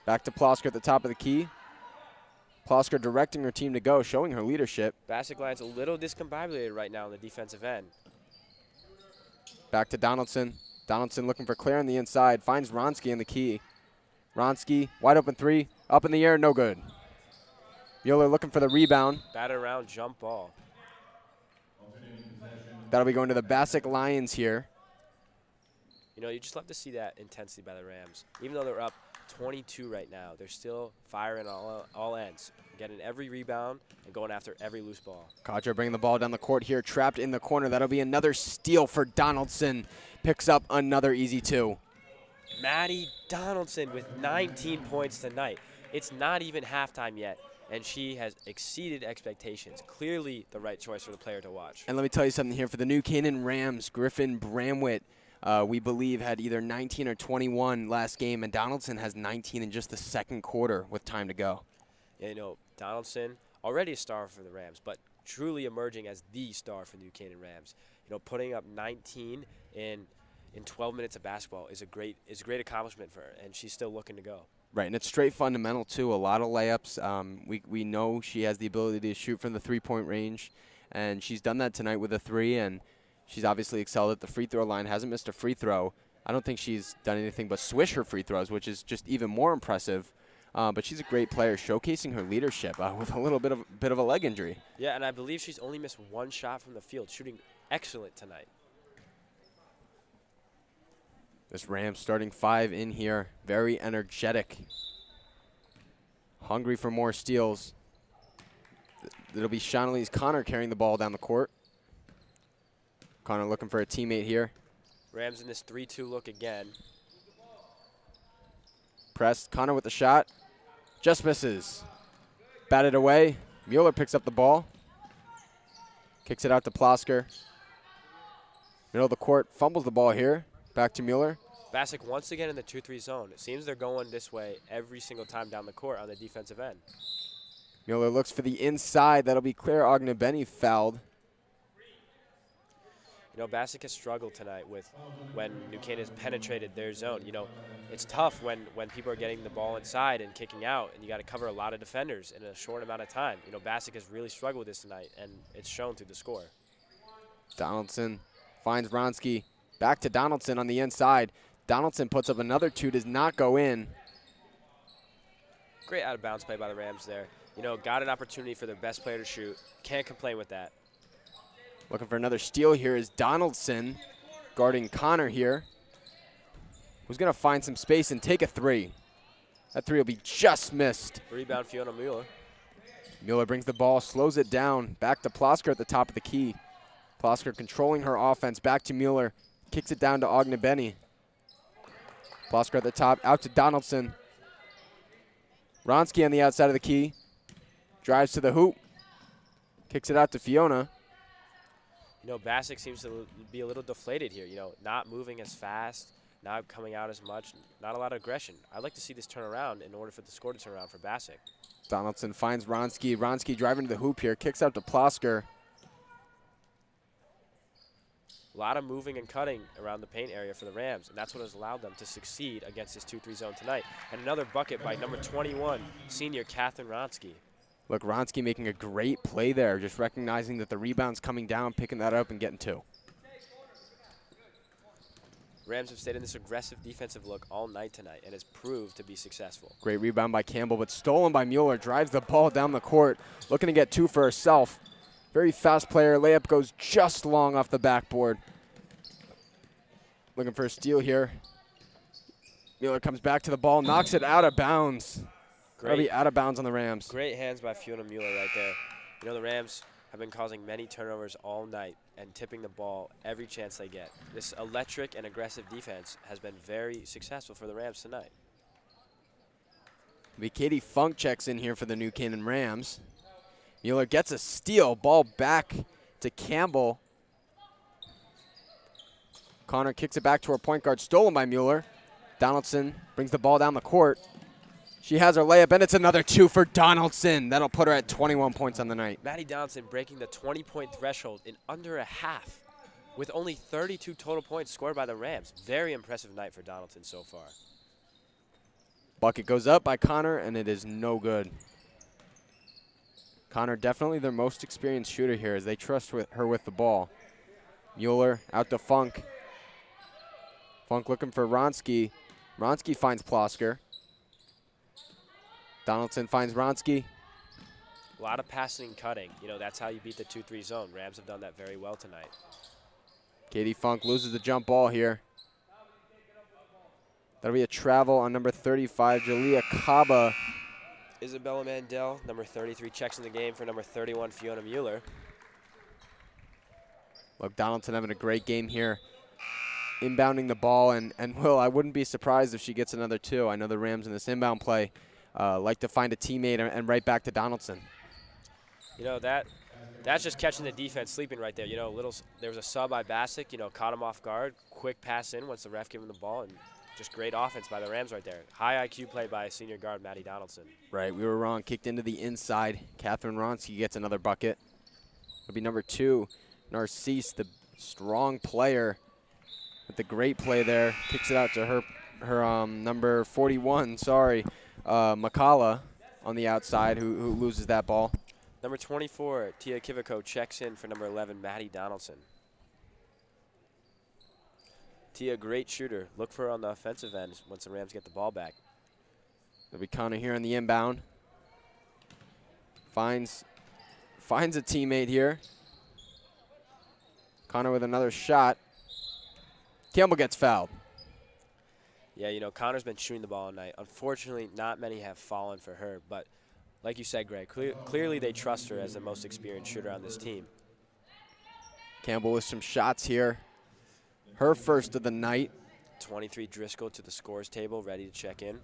Back to Plosker at the top of the key. Plosker directing her team to go, showing her leadership. Bassick Lions a little discombobulated right now on the defensive end. Back to Donaldson. Donaldson looking for Claire on the inside. Finds Ronsky in the key. Ronsky, wide open 3. Up in the air, no good. Mueller looking for the rebound. Batted around, jump ball. That'll be going to the Bassick Lions here. You know, you just love to see that intensity by the Rams. Even though they're up 22 right now, they're still firing all ends, getting every rebound and going after every loose ball. Cacho bringing the ball down the court here, trapped in the corner. That'll be another steal for Donaldson. Picks up another easy 2. Maddie Donaldson with 19 points tonight. It's not even halftime yet, and she has exceeded expectations. Clearly the right choice for the player to watch. And let me tell you something here. For the New Canaan Rams, Griffin Bramwitt, we believe, had either 19 or 21 last game, and Donaldson has 19 in just the second quarter with time to go. Yeah, you know, Donaldson, already a star for the Rams, but truly emerging as the star for the New Canaan Rams. You know, putting up 19 in 12 minutes of basketball is a great accomplishment for her, and she's still looking to go. Right, and it's straight fundamental, too. A lot of layups. We know she has the ability to shoot from the three-point range, and she's done that tonight with a 3, and she's obviously excelled at the free throw line, hasn't missed a free throw. I don't think she's done anything but swish her free throws, which is just even more impressive. But she's a great player, showcasing her leadership with a little bit of a leg injury. Yeah, and I believe she's only missed 1 shot from the field, shooting excellent tonight. This Rams starting 5 in here, very energetic, hungry for more steals. It'll be Shonalise Connor carrying the ball down the court. Connor looking for a teammate here. Rams in this 3-2 look again. Pressed, Connor with the shot. Just misses. Batted away. Mueller picks up the ball. Kicks it out to Plosker. Middle of the court, fumbles the ball here. Back to Mueller. Bassick once again in the 2-3 zone. It seems they're going this way every single time down the court on the defensive end. Mueller looks for the inside. That'll be clear. Ognebeni fouled. You know, Bassick has struggled tonight with when New Canaan has penetrated their zone. You know, it's tough when people are getting the ball inside and kicking out, and you got to cover a lot of defenders in a short amount of time. You know, Bassick has really struggled with this tonight, and it's shown through the score. Donaldson finds Wronski. Back to Donaldson on the inside. Donaldson puts up another two, does not go in. Great out-of-bounds play by the Rams there. You know, got an opportunity for their best player to shoot. Can't complain with that. Looking for another steal here is Donaldson, guarding Connor here, who's going to find some space and take a three. That three will be just missed. Rebound, Fiona Mueller. Mueller brings the ball, slows it down. Back to Plosker at the top of the key. Plosker controlling her offense. Back to Mueller. Kicks it down to Ognebeni. Plosker at the top, out to Donaldson. Wronski on the outside of the key. Drives to the hoop. Kicks it out to Fiona. You know, Bassick seems to be a little deflated here. You know, not moving as fast, not coming out as much, not a lot of aggression. I'd like to see this turn around in order for the score to turn around for Bassick. Donaldson finds Wronski. Wronski driving to the hoop here. Kicks out to Plosker. A lot of moving and cutting around the paint area for the Rams, and that's what has allowed them to succeed against this 2-3 zone tonight. And another bucket by number 21, senior Catherine Wronski. Look, Wronski making a great play there, just recognizing that the rebound's coming down, picking that up, and getting two. Rams have stayed in this aggressive defensive look all night tonight and has proved to be successful. Great rebound by Campbell, but stolen by Mueller. Drives the ball down the court, looking to get two for herself. Very fast player. Layup goes just long off the backboard. Looking for a steal here. Mueller comes back to the ball, knocks it out of bounds. That'll be out of bounds on the Rams. Great hands by Fiona Mueller right there. You know, the Rams have been causing many turnovers all night and tipping the ball every chance they get. This electric and aggressive defense has been very successful for the Rams tonight. Katie Funk checks in here for the New Canaan Rams. Mueller gets a steal. Ball back to Campbell. Connor kicks it back to her point guard. Stolen by Mueller. Donaldson brings the ball down the court. She has her layup, and it's another two for Donaldson. That'll put her at 21 points on the night. Maddie Donaldson breaking the 20-point threshold in under a half with only 32 total points scored by the Rams. Very impressive night for Donaldson so far. Bucket goes up by Connor, and it is no good. Connor definitely their most experienced shooter here as they trust her with the ball. Mueller out to Funk. Funk looking for Wronski. Wronski finds Plosker. Donaldson finds Wronski. A lot of passing and cutting. You know, that's how you beat the 2-3 zone. Rams have done that very well tonight. Katie Funk loses the jump ball here. That'll be a travel on number 35, Jalea Kaba. Isabella Mandel, number 33, checks in the game for number 31, Fiona Mueller. Look, Donaldson having a great game here. Inbounding the ball, and Will, I wouldn't be surprised if she gets another two. I know the Rams in this inbound play like to find a teammate and right back to Donaldson. You know, that's just catching the defense sleeping right there. You know, there was a sub by Bassick, you know, caught him off guard. Quick pass in once the ref gave him the ball, and just great offense by the Rams right there. High IQ play by senior guard Maddie Donaldson. Right, we were wrong. Kicked into the inside. Catherine Wronski gets another bucket. It'll be number 2, Narcisse, the strong player with the great play there. Kicks it out to her number 41, Makala on the outside who loses that ball. Number 24, Tia Kivico checks in for number 11, Maddie Donaldson. Tia, great shooter. Look for her on the offensive end once the Rams get the ball back. There'll be Connor here on the inbound. Finds a teammate here. Connor with another shot. Campbell gets fouled. Yeah, you know, Connor's been shooting the ball all night. Unfortunately, not many have fallen for her, but like you said, Greg, clearly they trust her as the most experienced shooter on this team. Campbell with some shots here. Her first of the night. 23 Driscoll to the scores table, ready to check in.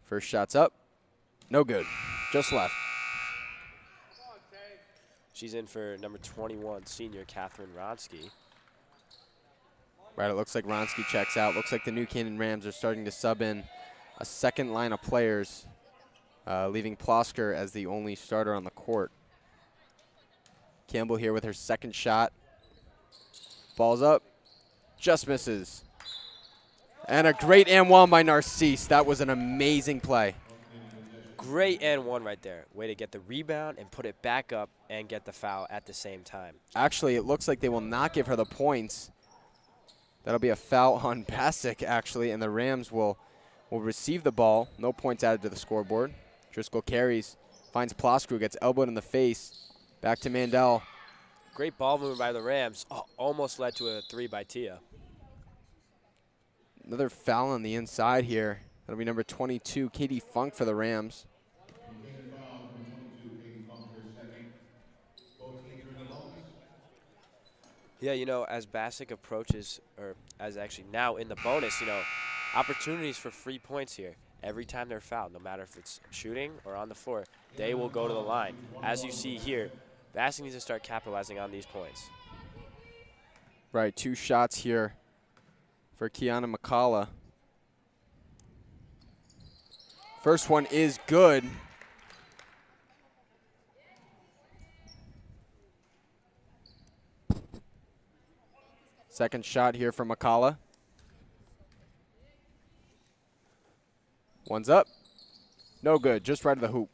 First shot's up. No good. Just left. She's in for number 21, senior Catherine Ronsky. Right, it looks like Ronsky checks out. Looks like the New Canaan Rams are starting to sub in a second line of players, leaving Plosker as the only starter on the court. Campbell here with her second shot. Ball's up, just misses. And a great and one by Narcisse. That was an amazing play. Great and one right there. Way to get the rebound and put it back up and get the foul at the same time. Actually, it looks like they will not give her the points. That'll be a foul on Bassick, actually, and the Rams will receive the ball. No points added to the scoreboard. Driscoll carries, finds Plosker, gets elbowed in the face. Back to Mandel. Great ball movement by the Rams. Oh, almost led to a 3 by Tia. Another foul on the inside here. That'll be number 22, Katie Funk for the Rams. Team foul, number 22, Katie Funk, her second. Both teams are in the bonus. Yeah, you know, as Bassick approaches, or as actually now in the bonus, you know, opportunities for free points here. Every time they're fouled, no matter if it's shooting or on the floor, they will go to the line. As you see here, Bassick needs to start capitalizing on these points. Right, 2 shots here for Kiana McCullough. First one is good. Second shot here for McCullough. One's up. No good, just right of the hoop.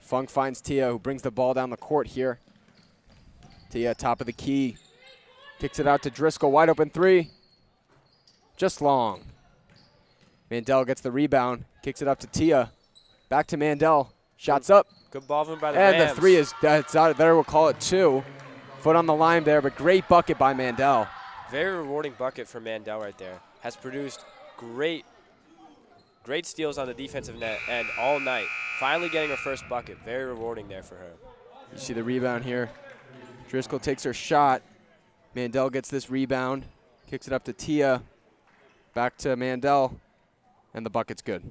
Funk finds Tia, who brings the ball down the court here. Tia, top of the key. Kicks it out to Driscoll, wide open 3. Just long. Mandel gets the rebound, kicks it up to Tia. Back to Mandel, shots up. Good ball movement by the And Rams. the 3 is, that's out there, we'll call it 2. Foot on the line there, but great bucket by Mandel. Very rewarding bucket for Mandel right there. Has produced great steals on the defensive net and all night. Finally getting her first bucket. Very rewarding there for her. You see the rebound here. Driscoll takes her shot. Mandel gets this rebound, kicks it up to Tia. Back to Mandel, and the bucket's good.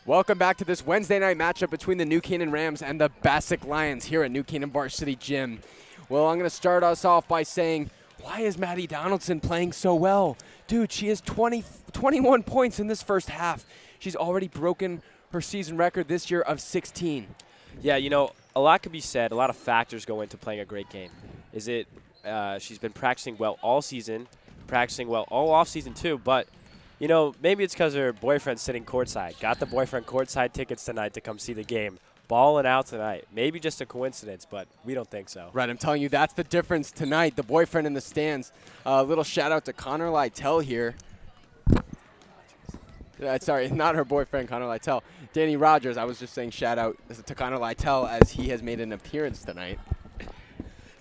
Welcome back to this Wednesday night matchup between the New Canaan Rams and the Bassick Lions here at New Canaan Varsity Gym. Well, I'm going to start us off by saying, why is Maddie Donaldson playing so well? Dude, she has 21 points in this first half. She's already broken her season record this year of 16. Yeah, you know, a lot could be said. A lot of factors go into playing a great game. Is it she's been practicing well all season, practicing well all off season too, but you know, maybe it's because her boyfriend's sitting courtside. Got the boyfriend courtside tickets tonight to come see the game. Balling out tonight. Maybe just a coincidence, but we don't think so. Right, I'm telling you, that's the difference tonight. The boyfriend in the stands. Little shout out to Connor Lytell here. Sorry, not her boyfriend, Connor Lytell. Danny Rogers. I was just saying shout out to Connor Lytell as he has made an appearance tonight.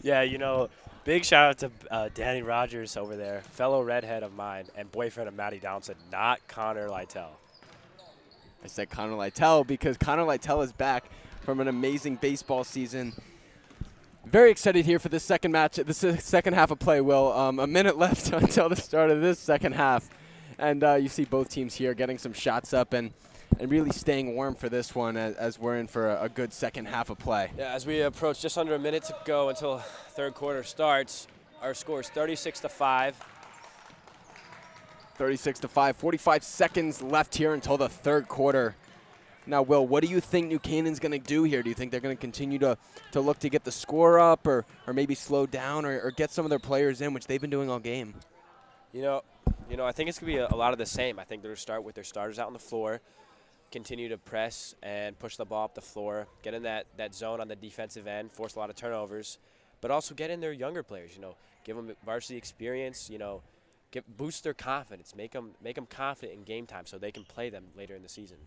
Yeah, you know, big shout out to Danny Rogers over there, fellow redhead of mine and boyfriend of Maddie Donaldson, not Connor Lytell. I said Connor Lytell because Connor Lytell is back from an amazing baseball season. Very excited here for the second match, the second half of play, Will. A minute left until the start of this second half. And you see both teams here getting some shots up and really staying warm for this one as we're in for a good second half of play. Yeah, as we approach just under a minute to go until third quarter starts, our score is 36-5. 36-5, 45 seconds left here until the third quarter. Now, Will, what do you think New Canaan's going to do here? Do you think they're going to continue to look to get the score up or maybe slow down or get some of their players in, which they've been doing all game? You know, I think it's going to be a lot of the same. I think they're going to start with their starters out on the floor, continue to press and push the ball up the floor, get in that zone on the defensive end, force a lot of turnovers, but also get in their younger players, you know, give them varsity experience, you know, boost their confidence, make them confident in game time so they can play them later in the season.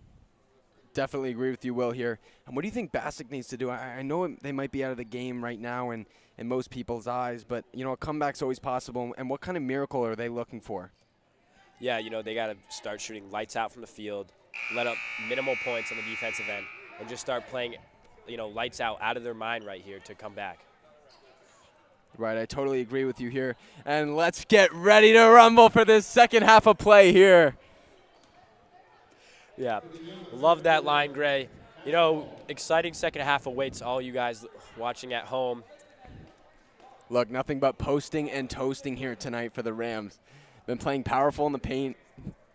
Definitely agree with you, Will, here. And what do you think Bassick needs to do? I know they might be out of the game right now in most people's eyes, but, you know, a comeback's always possible. And what kind of miracle are they looking for? Yeah, you know, they got to start shooting lights out from the field, let up minimal points on the defensive end, and just start playing, you know, lights out of their mind right here to come back. Right, I totally agree with you here. And let's get ready to rumble for this second half of play here. Yeah, love that line, Gray. You know, exciting second half awaits all you guys watching at home. Look, nothing but posting and toasting here tonight for the Rams. Been playing powerful in the paint,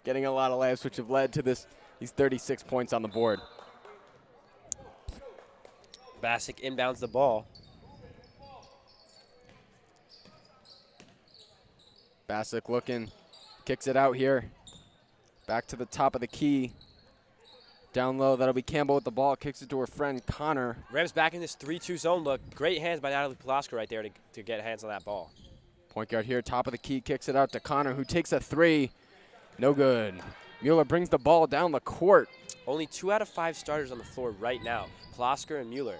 getting a lot of layups, which have led to these 36 points on the board. Bassick inbounds the ball. Bassick looking, kicks it out here. Back to the top of the key. Down low, that'll be Campbell with the ball. Kicks it to her friend Connor. Rams back in this 3-2 zone look. Great hands by Natalie Pulaska right there to get hands on that ball. Point guard here, top of the key, kicks it out to Connor, who takes a three. No good. Mueller brings the ball down the court. Only 2 out of 5 starters on the floor right now, Pulaska and Mueller.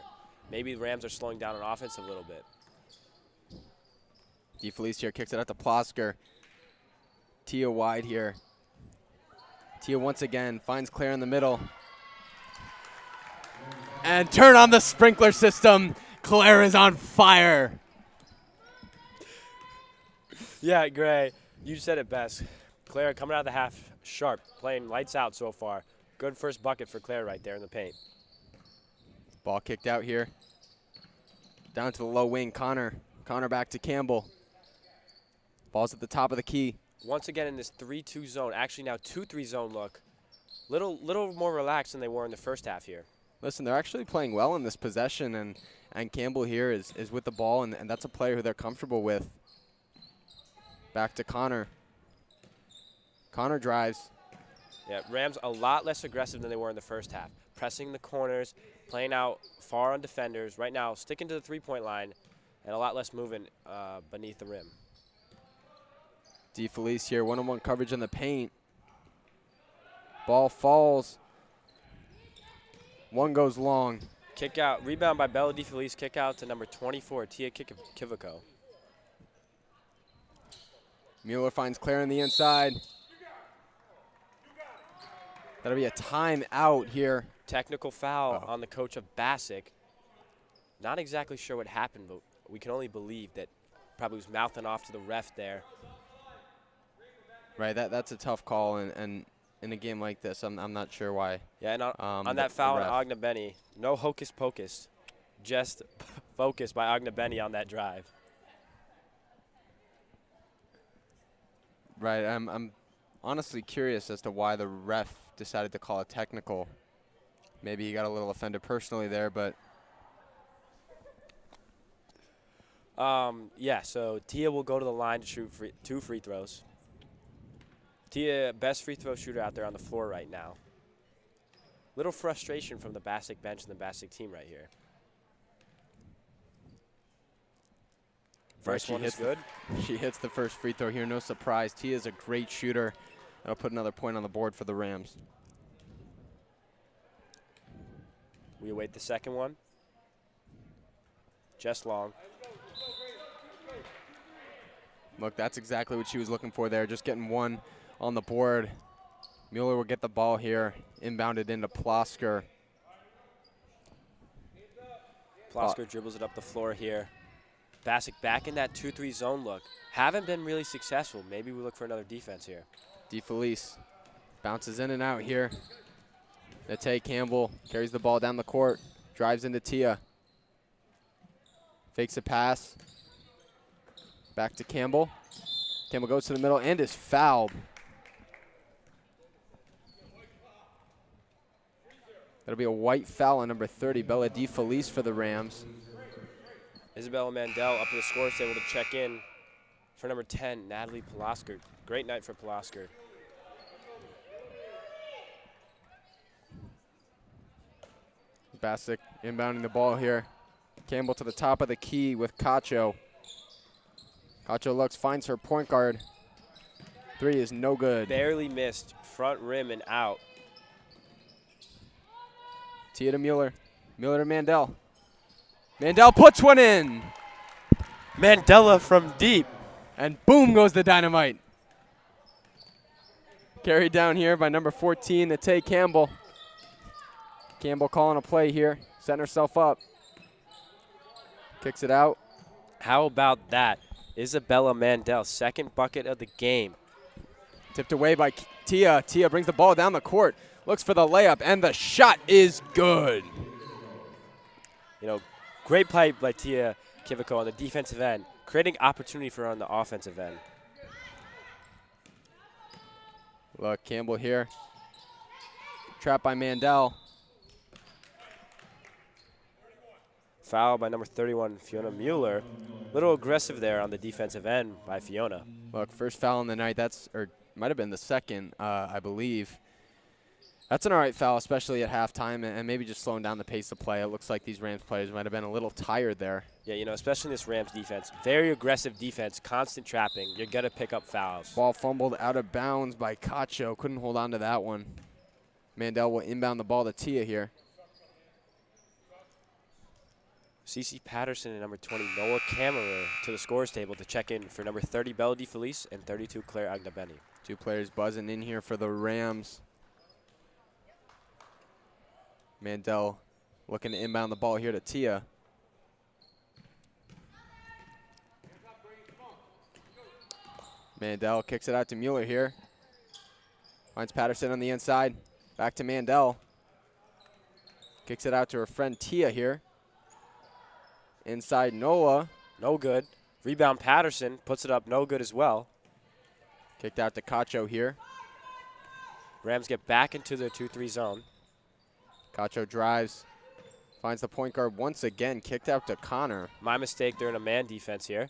Maybe the Rams are slowing down on offense a little bit. DeFelice here kicks it out to Plosker. Tia wide here. Tia once again finds Claire in the middle. And turn on the sprinkler system. Claire is on fire. Yeah, Gray, you said it best. Claire coming out of the half sharp, playing lights out so far. Good first bucket for Claire right there in the paint. Ball kicked out here. Down to the low wing, Connor. Connor back to Campbell. Ball's at the top of the key. Once again in this 3-2 zone, actually now 2-3 zone look. Little more relaxed than they were in the first half here. Listen, they're actually playing well in this possession, and Campbell here is with the ball, and that's a player who they're comfortable with. Back to Connor. Connor drives. Yeah, Rams a lot less aggressive than they were in the first half. Pressing the corners, playing out far on defenders. Right now, sticking to the three-point line, and a lot less movement beneath the rim. DeFelice here, one-on-one coverage in the paint. Ball falls. One goes long. Kick out, rebound by Bella DeFelice, kick out to number 24, Tia Kiviko. Mueller finds Claire on the inside. That'll be a timeout here. Technical foul on the coach of Bassick. Not exactly sure what happened, but we can only believe that probably was mouthing off to the ref there. Right, that's a tough call, and in a game like this. I'm not sure why. Yeah, and on the that foul ref. on Agnebenny, no hocus pocus, just focus by Agnebenny on that drive. Right. I'm honestly curious as to why the ref decided to call a technical. Maybe he got a little offended personally there, but Yeah, so Tia will go to the line to shoot 2 free throws. Tia, best free throw shooter out there on the floor right now. Little frustration from the Bassick bench and the Bassick team right here. First one is good. She hits the first free throw here. No surprise. Tia is a great shooter. That'll put another point on the board for the Rams. We await the second one. Just long. Look, that's exactly what she was looking for there. Just getting one on the board. Mueller will get the ball here. Inbounded into Plosker. Plosker dribbles it up the floor here. Bassick back in that 2-3 zone look. Haven't been really successful. Maybe we look for another defense here. DeFelice bounces in and out here. Nate Campbell carries the ball down the court. Drives into Tia. Fakes a pass. Back to Campbell. Campbell goes to the middle and is fouled. That'll be a white foul on number 30, Bella DeFelice for the Rams. Isabella Mandel up to the scorer's table to check in for number 10, Natalie Plosker. Great night for Plosker. Bassick inbounding the ball here. Campbell to the top of the key with Cacho. Cacho looks, finds her point guard. 3 is no good. Barely missed, front rim and out. Tia to Mueller. Mueller to Mandel. Mandel puts one in. Mandela from deep. And boom goes the dynamite. Carried down here by number 14, Nate Campbell. Campbell calling a play here, setting herself up. Kicks it out. How about that? Isabella Mandel, second bucket of the game. Tipped away by Tia. Tia brings the ball down the court, looks for the layup, and the shot is good. You know, great play by Tia Kivico on the defensive end, creating opportunity for her on the offensive end. Look, Campbell here. Trapped by Mandel. Foul by number 31, Fiona Mueller. A little aggressive there on the defensive end by Fiona. Look, first foul in the night. Or might have been the second, I believe. That's an all right foul, especially at halftime, and maybe just slowing down the pace of play. It looks like these Rams players might have been a little tired there. Yeah, you know, especially in this Rams defense. Very aggressive defense, constant trapping. You're going to pick up fouls. Ball fumbled out of bounds by Cacho. Couldn't hold on to that one. Mandel will inbound the ball to Tia here. CeCe Patterson and number 20, Noah Kammerer, to the scorer's table to check in for number 30, Bella DeFelice, and 32, Claire Agnebenny. 2 players buzzing in here for the Rams. Mandel looking to inbound the ball here to Tia. Mandel kicks it out to Mueller here. Finds Patterson on the inside. Back to Mandel. Kicks it out to her friend Tia here. Inside Nola. No good. Rebound Patterson puts it up, no good as well. Kicked out to Cacho here. Rams get back into their 2-3 zone. Cacho drives. Finds the point guard once again. Kicked out to Connor. My mistake, they're in a man defense here.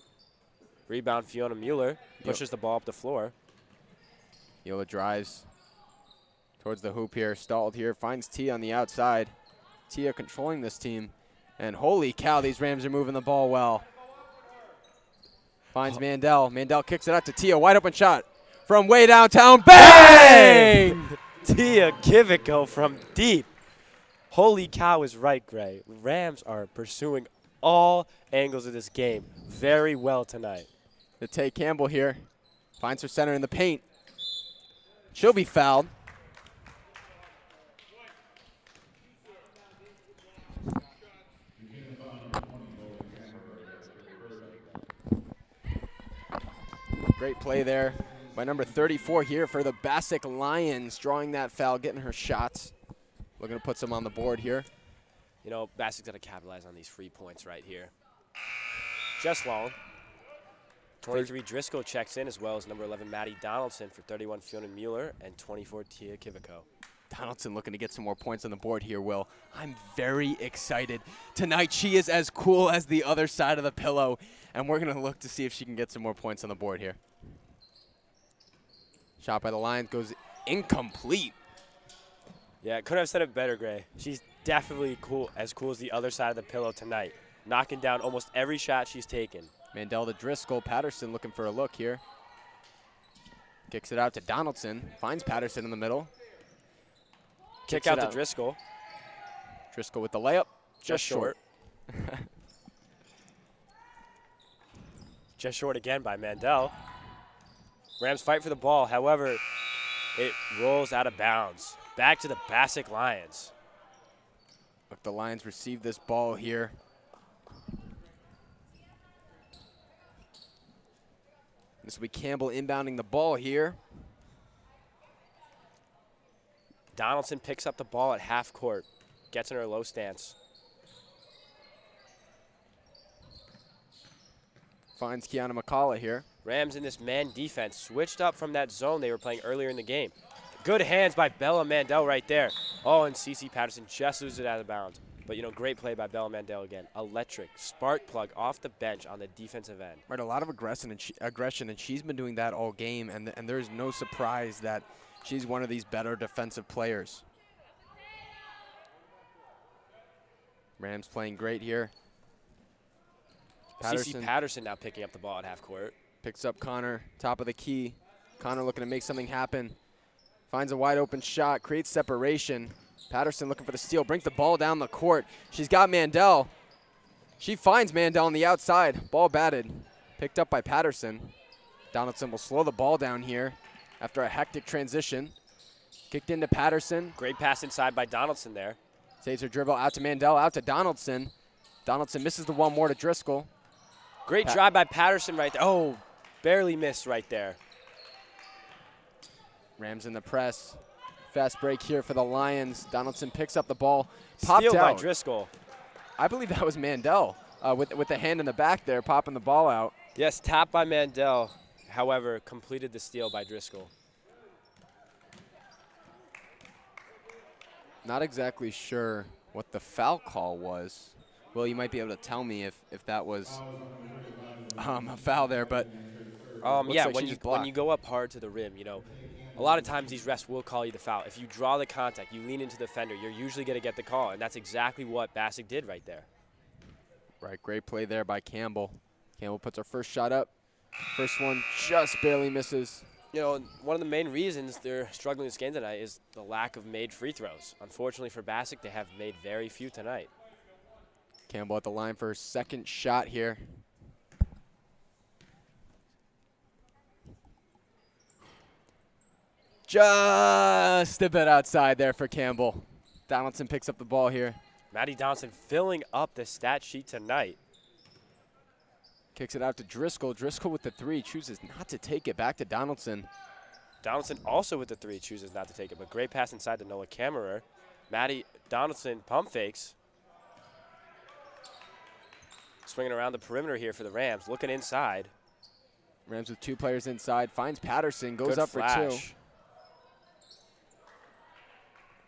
Rebound Fiona Mueller. Pushes the ball up the floor. Yola drives towards the hoop here. Stalled here. Finds Tia on the outside. Tia controlling this team. And holy cow, these Rams are moving the ball well. Finds Mandel. Mandel kicks it out to Tia. Wide open shot from way downtown. Bang! Tia Kivico from deep. Holy cow is right, Gray. Rams are pursuing all angles of this game very well tonight. Nate Campbell here. Finds her center in the paint. She'll be fouled. Great play there by by number 34 here for the Bassick Lions, drawing that foul, getting her shots. Looking to put some on the board here. You know, Bassick's got to capitalize on these free points right here. Just long. 23 Driscoll checks in, as well as number 11 Maddie Donaldson for 31 Fiona Mueller and 24 Tia Kivico. Donaldson looking to get some more points on the board here, Will. I'm very excited. Tonight she is as cool as the other side of the pillow, and we're going to look to see if she can get some more points on the board here. Shot by the Lions goes incomplete. Yeah, couldn't have said it better, Gray. She's definitely as cool as the other side of the pillow tonight, knocking down almost every shot she's taken. Mandel to Driscoll. Patterson looking for a look here. Kicks it out to Donaldson. Finds Patterson in the middle. Kick out to Driscoll. Driscoll with the layup. Just short. Just short again by Mandel. Rams fight for the ball. However, it rolls out of bounds. Back to the Bassick Lions. Look, the Lions receive this ball here. This will be Campbell inbounding the ball here. Donaldson picks up the ball at half court. Gets in her low stance. Finds Kiana McCullough here. Rams in this man defense switched up from that zone they were playing earlier in the game. Good hands by Bella Mandel right there. Oh, and CeCe Patterson just loses it out of bounds. But, you know, great play by Bella Mandel again. Electric, spark plug off the bench on the defensive end. Right, a lot of aggression, and she's been doing that all game, and there's no surprise that she's one of these better defensive players. Rams playing great here. CeCe Patterson now picking up the ball at half court. Picks up Connor, top of the key. Connor looking to make something happen. Finds a wide open shot, creates separation. Patterson looking for the steal, brings the ball down the court. She's got Mandel. She finds Mandel on the outside. Ball batted, picked up by Patterson. Donaldson will slow the ball down here after a hectic transition. Kicked into Patterson. Great pass inside by Donaldson there. Saves her dribble out to Mandel, out to Donaldson. Donaldson misses the one more to Driscoll. Great drive by Patterson right there. Oh, barely missed right there. Rams in the press. Fast break here for the Lions. Donaldson picks up the ball. Popped Steal out. by Driscoll. I believe that was Mandel with the hand in the back there, popping the ball out. Yes, tapped by Mandel. However, completed the steal by Driscoll. Not exactly sure what the foul call was. Well, you might be able to tell me if that was a foul there, but yeah, like when you go up hard to the rim, you know, a lot of times these refs will call you the foul. If you draw the contact, you lean into the defender, you're usually going to get the call, and that's exactly what Bassick did right there. Right, great play there by Campbell. Campbell puts her first shot up. First one just barely misses. You know, one of the main reasons they're struggling this game tonight is the lack of made free throws. Unfortunately for Bassick, they have made very few tonight. Campbell at the line for her second shot here. Just a bit outside there for Campbell. Donaldson picks up the ball here. Maddie Donaldson filling up the stat sheet tonight. Kicks it out to Driscoll. Driscoll with the three, chooses not to take it. Back to Donaldson. Donaldson also with the three, chooses not to take it, but great pass inside to Noah Kammerer. Maddie Donaldson pump fakes. Swinging around the perimeter here for the Rams, looking inside. Rams with two players inside, finds Patterson, goes Good up flash. for two.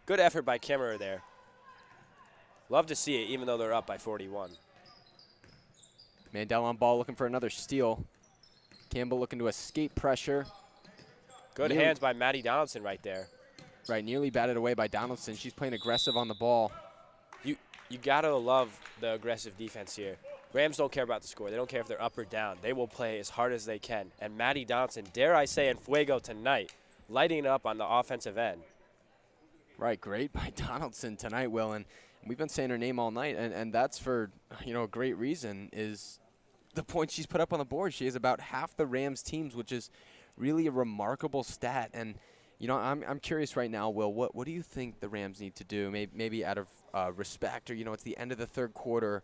Good effort by Kammerer there. Love to see it, even though they're up by 41. Mandel on ball looking for another steal. Campbell looking to escape pressure. Good hands by Maddie Donaldson right there. Right, nearly batted away by Donaldson. She's playing aggressive on the ball. You gotta love the aggressive defense here. Rams don't care about the score. They don't care if they're up or down. They will play as hard as they can. And Maddie Donaldson, dare I say, in fuego tonight, lighting it up on the offensive end. Right, great by Donaldson tonight, Will. And we've been saying her name all night, and that's for, you know, a great reason, is the points she's put up on the board. She has about half the Rams teams, which is really a remarkable stat. And, you know, I'm curious right now, Will, what do you think the Rams need to do? Maybe out of respect, or, you know, it's the end of the third quarter.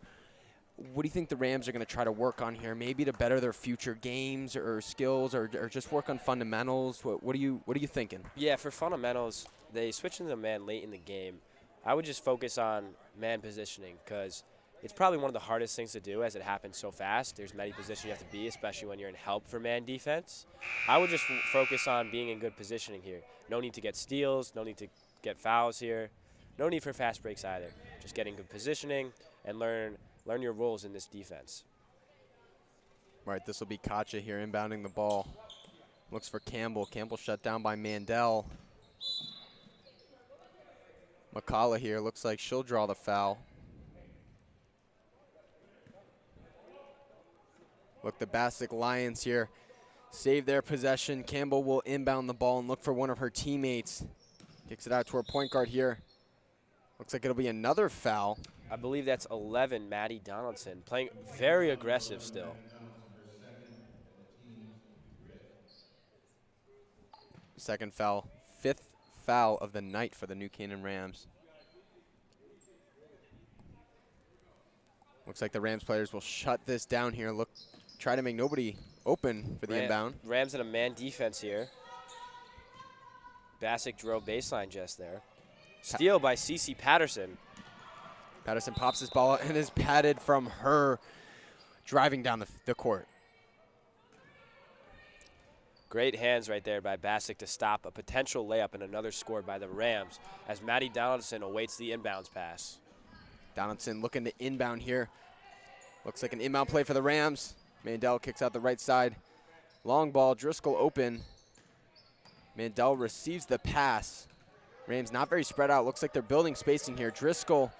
what do you think the Rams are going to try to work on here? Maybe to better their future games or skills, or just work on fundamentals. What are you thinking? Yeah, for fundamentals, they switched into the man late in the game. I would just focus on man positioning because it's probably one of the hardest things to do as it happens so fast. There's many positions you have to be, especially when you're in help for man defense. I would just focus on being in good positioning here. No need to get steals, no need to get fouls here. No need for fast breaks either. Just getting good positioning and learn your roles in this defense. Right, this will be Kacha here inbounding the ball. Looks for Campbell. Campbell shut down by Mandel. McCullough here, looks like she'll draw the foul. Look, the Bassick Lions here save their possession. Campbell will inbound the ball and look for one of her teammates. Kicks it out to her point guard here. Looks like it'll be another foul. I believe that's 11, Maddie Donaldson, playing very aggressive still. Second foul, fifth foul of the night for the New Canaan Rams. Looks like the Rams players will shut this down here. Try to make nobody open for the inbound. Rams in a man defense here. Bassick drove baseline just there. Steal by Cece Patterson. Patterson pops his ball and is patted from her driving down the court. Great hands right there by Bassick to stop a potential layup and another score by the Rams as Maddie Donaldson awaits the inbounds pass. Donaldson looking to inbound here. Looks like an inbound play for the Rams. Mandel kicks out the right side. Long ball, Driscoll open. Mandel receives the pass. Rams not very spread out. Looks like they're building spacing here. Driscoll,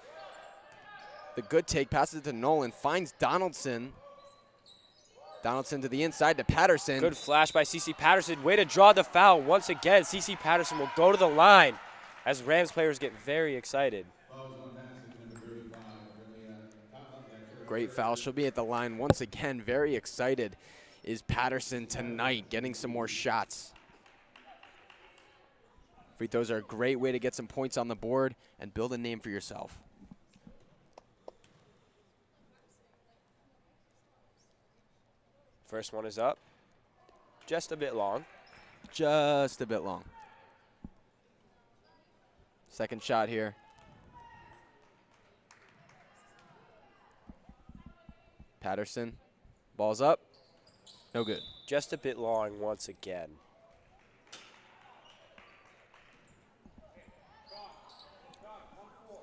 the good take, passes it to Nolan, finds Donaldson. Donaldson to the inside to Patterson. Good flash by Cece Patterson. Way to draw the foul once again. Cece Patterson will go to the line as Rams players get very excited. Great foul. She'll be at the line once again. Very excited is Patterson tonight, getting some more shots. Free throws are a great way to get some points on the board and build a name for yourself. First one is up. Just a bit long. Just a bit long. Second shot here. Patterson, ball's up, no good. Just a bit long once again.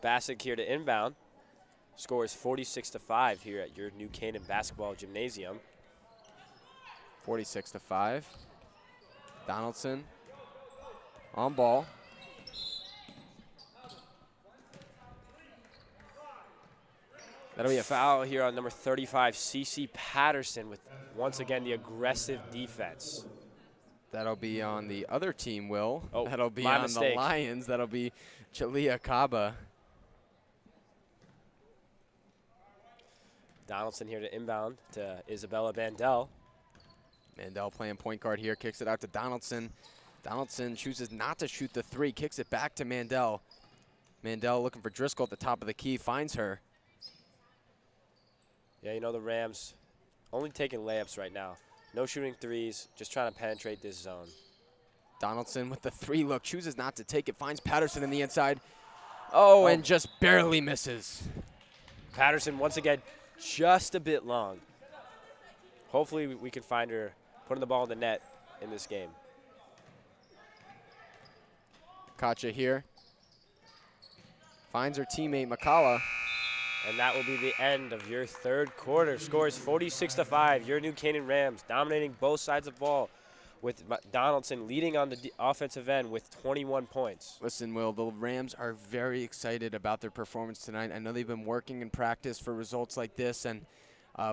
Bassick here to inbound. Score is 46-5 here at your New Canaan Basketball Gymnasium. 46-5. Donaldson on ball. That'll be a foul here on number 35, Cece Patterson, with once again the aggressive defense. That'll be on the other team, Will. Oh, that'll be my on mistake. the Lions. That'll be Chalia Kaba. Donaldson here to inbound to Isabella Mandel. Mandel playing point guard here, kicks it out to Donaldson. Donaldson chooses not to shoot the three, kicks it back to Mandel. Mandel looking for Driscoll at the top of the key, finds her. Yeah, you know the Rams only taking layups right now. No shooting threes, just trying to penetrate this zone. Donaldson with the three look, chooses not to take it, finds Patterson in the inside. Oh, and just barely misses. Patterson once again just a bit long. Hopefully we can find her putting the ball in the net in this game. Kacha here. Finds her teammate, McCullough. And that will be the end of your third quarter. Score is 46-5. Your New Canaan Rams dominating both sides of the ball, with Donaldson leading on the offensive end with 21 points. Listen, Will, the Rams are very excited about their performance tonight. I know they've been working in practice for results like this, and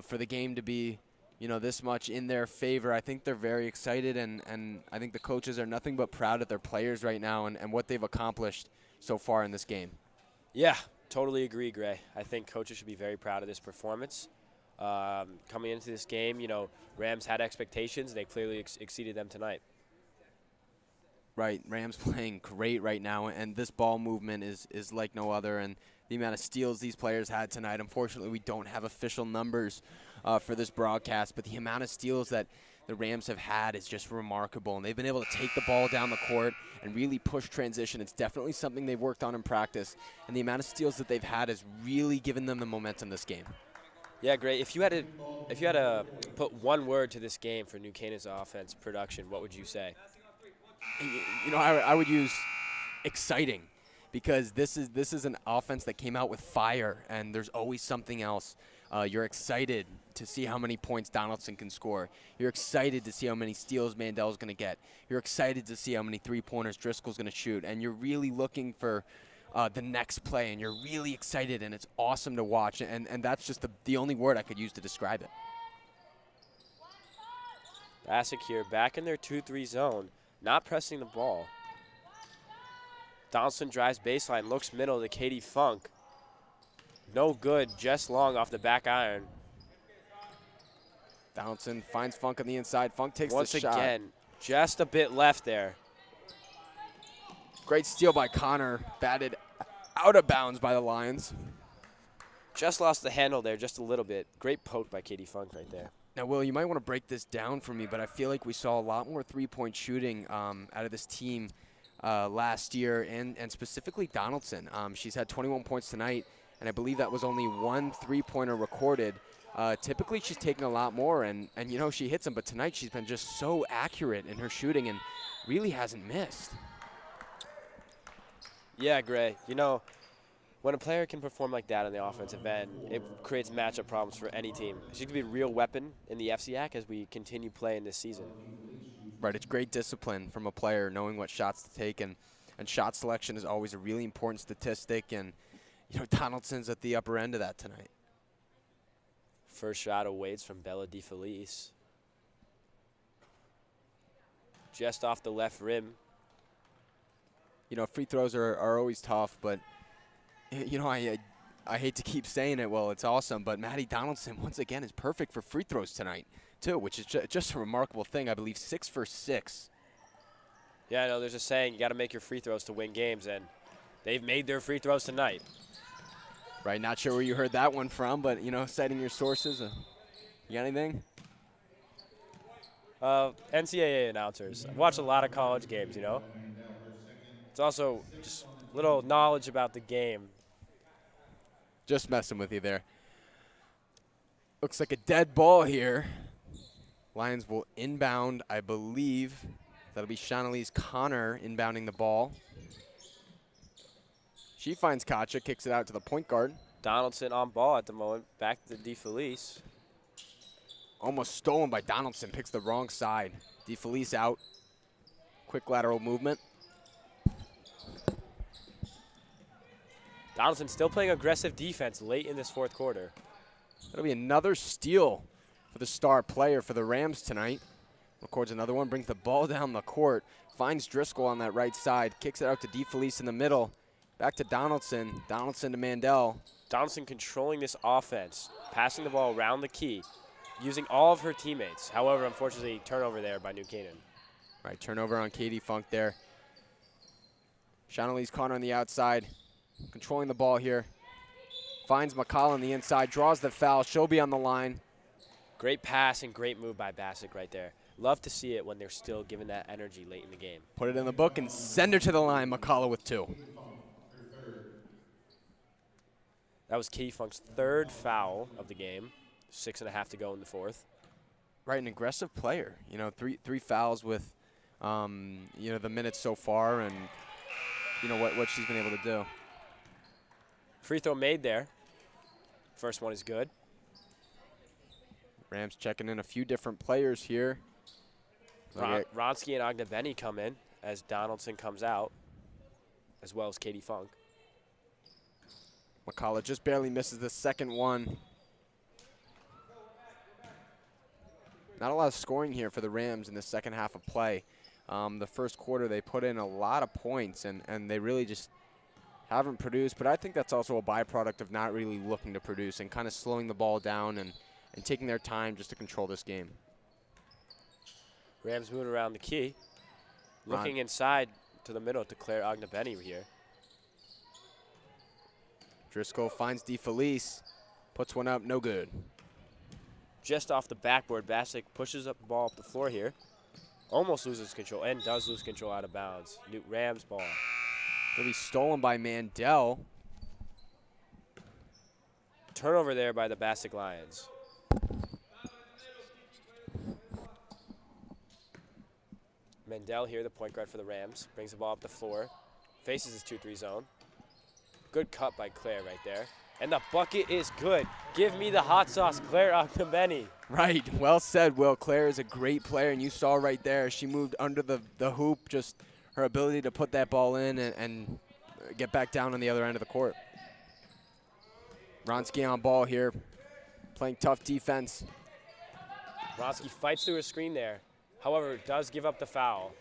for the game to be, this much in their favor, I think they're very excited, and I think the coaches are nothing but proud of their players right now and what they've accomplished so far in this game. Yeah, totally agree, Gray. I think coaches should be very proud of this performance. Coming into this game, Rams had expectations. They clearly exceeded them tonight. Right, Rams playing great right now, and this ball movement is like no other, and the amount of steals these players had tonight. Unfortunately, we don't have official numbers for this broadcast, but the amount of steals that the Rams have had is just remarkable, and they've been able to take the ball down the court and really push transition. It's definitely something they've worked on in practice, and the amount of steals that they've had has really given them the momentum this game. Yeah, great. If you had to put one word to this game for New Canaan's offense production, what would you say? You know, I would use exciting, because this is an offense that came out with fire, and there's always something else. You're excited to see how many points Donaldson can score. You're excited to see how many steals Mandel's going to get. You're excited to see how many three-pointers Driscoll's going to shoot, and you're really looking for the next play, and you're really excited, and it's awesome to watch, and that's just the only word I could use to describe it. Bassick here, back in their 2-3 zone, not pressing the ball. Donaldson drives baseline, looks middle to Katie Funk. No good, just long off the back iron. Donaldson finds Funk on the inside. Funk takes Once the shot. again, just a bit left there. Great steal by Connor, batted out of bounds by the Lions. Just lost the handle there just a little bit. Great poke by Katie Funk right there. Now, Will, you might want to break this down for me, but I feel like we saw a lot more three-point shooting out of this team last year, and specifically Donaldson. She's had 21 points tonight, and I believe that was only one three-pointer recorded. Typically, she's taking a lot more, and you know, she hits them, but tonight she's been just so accurate in her shooting and really hasn't missed. Yeah, Gray. You know, when a player can perform like that on the offensive end, it creates matchup problems for any team. She could be a real weapon in the FCAC as we continue playing this season. Right, it's great discipline from a player, knowing what shots to take, and shot selection is always a really important statistic, and you know, Donaldson's at the upper end of that tonight. First shot awaits from Bella DeFelice. Just off the left rim. You know, free throws are always tough, but you know, I hate to keep saying it. Well, it's awesome, but Maddie Donaldson once again is perfect for free throws tonight too, which is just a remarkable thing. I believe 6 for 6. Yeah, I know. There's a saying, you got to make your free throws to win games, and they've made their free throws tonight. Right, not sure where you heard that one from, but you know, citing your sources. You got anything? NCAA announcers. I've watched a lot of college games, you know. It's also just little knowledge about the game. Just messing with you there. Looks like a dead ball here. Lions will inbound, I believe. That'll be Shaunalee Connor inbounding the ball. She finds Katja, kicks it out to the point guard. Donaldson on ball at the moment. Back to DeFelice. Almost stolen by Donaldson, picks the wrong side. DeFelice out. Quick lateral movement. Donaldson still playing aggressive defense late in this fourth quarter. That'll be another steal for the star player for the Rams tonight. Records another one, brings the ball down the court, finds Driscoll on that right side, kicks it out to DeFelice in the middle. Back to Donaldson. Donaldson to Mandel. Donaldson controlling this offense, passing the ball around the key, using all of her teammates. However, unfortunately, turnover there by New Canaan. Right, turnover on Katie Funk there. Shaunalee Connor on the outside, controlling the ball here. Finds McCall on the inside, draws the foul. She'll be on the line. Great pass and great move by Bassick right there. Love to see it when they're still giving that energy late in the game. Put it in the book and send her to the line. McCall with 2. That was Katie Funk's third foul of the game. 6.5 to go in the fourth. Right, an aggressive player. You know, three fouls with, you know, the minutes so far, and you know what she's been able to do. Free throw made there. First one is good. Rams checking in a few different players here. Ronsky and Ognebeni come in as Donaldson comes out, as well as Katie Funk. McCullough just barely misses the second one. Not a lot of scoring here for the Rams in the second half of play. The first quarter they put in a lot of points, and they really just haven't produced. But I think that's also a byproduct of not really looking to produce and kind of slowing the ball down and taking their time just to control this game. Rams moving around the key. Looking inside to the middle to Claire Ognebeni here. Driscoll finds DeFelice, puts one up, no good. Just off the backboard, Bassick pushes up the ball up the floor here. Almost loses control and does lose control out of bounds. Rams ball. It'll be stolen by Mandel. Turnover there by the Bassick Lions. Mandel here, the point guard for the Rams, brings the ball up the floor, faces his 2-3 zone. Good cut by Claire right there. And the bucket is good. Give me the hot sauce, Claire Ogdenbenny. Right, well said, Will. Claire is a great player, and you saw right there, she moved under the hoop, just her ability to put that ball in and get back down on the other end of the court. Ronsky on ball here, playing tough defense. Ronsky fights through a screen there. However, does give up the foul.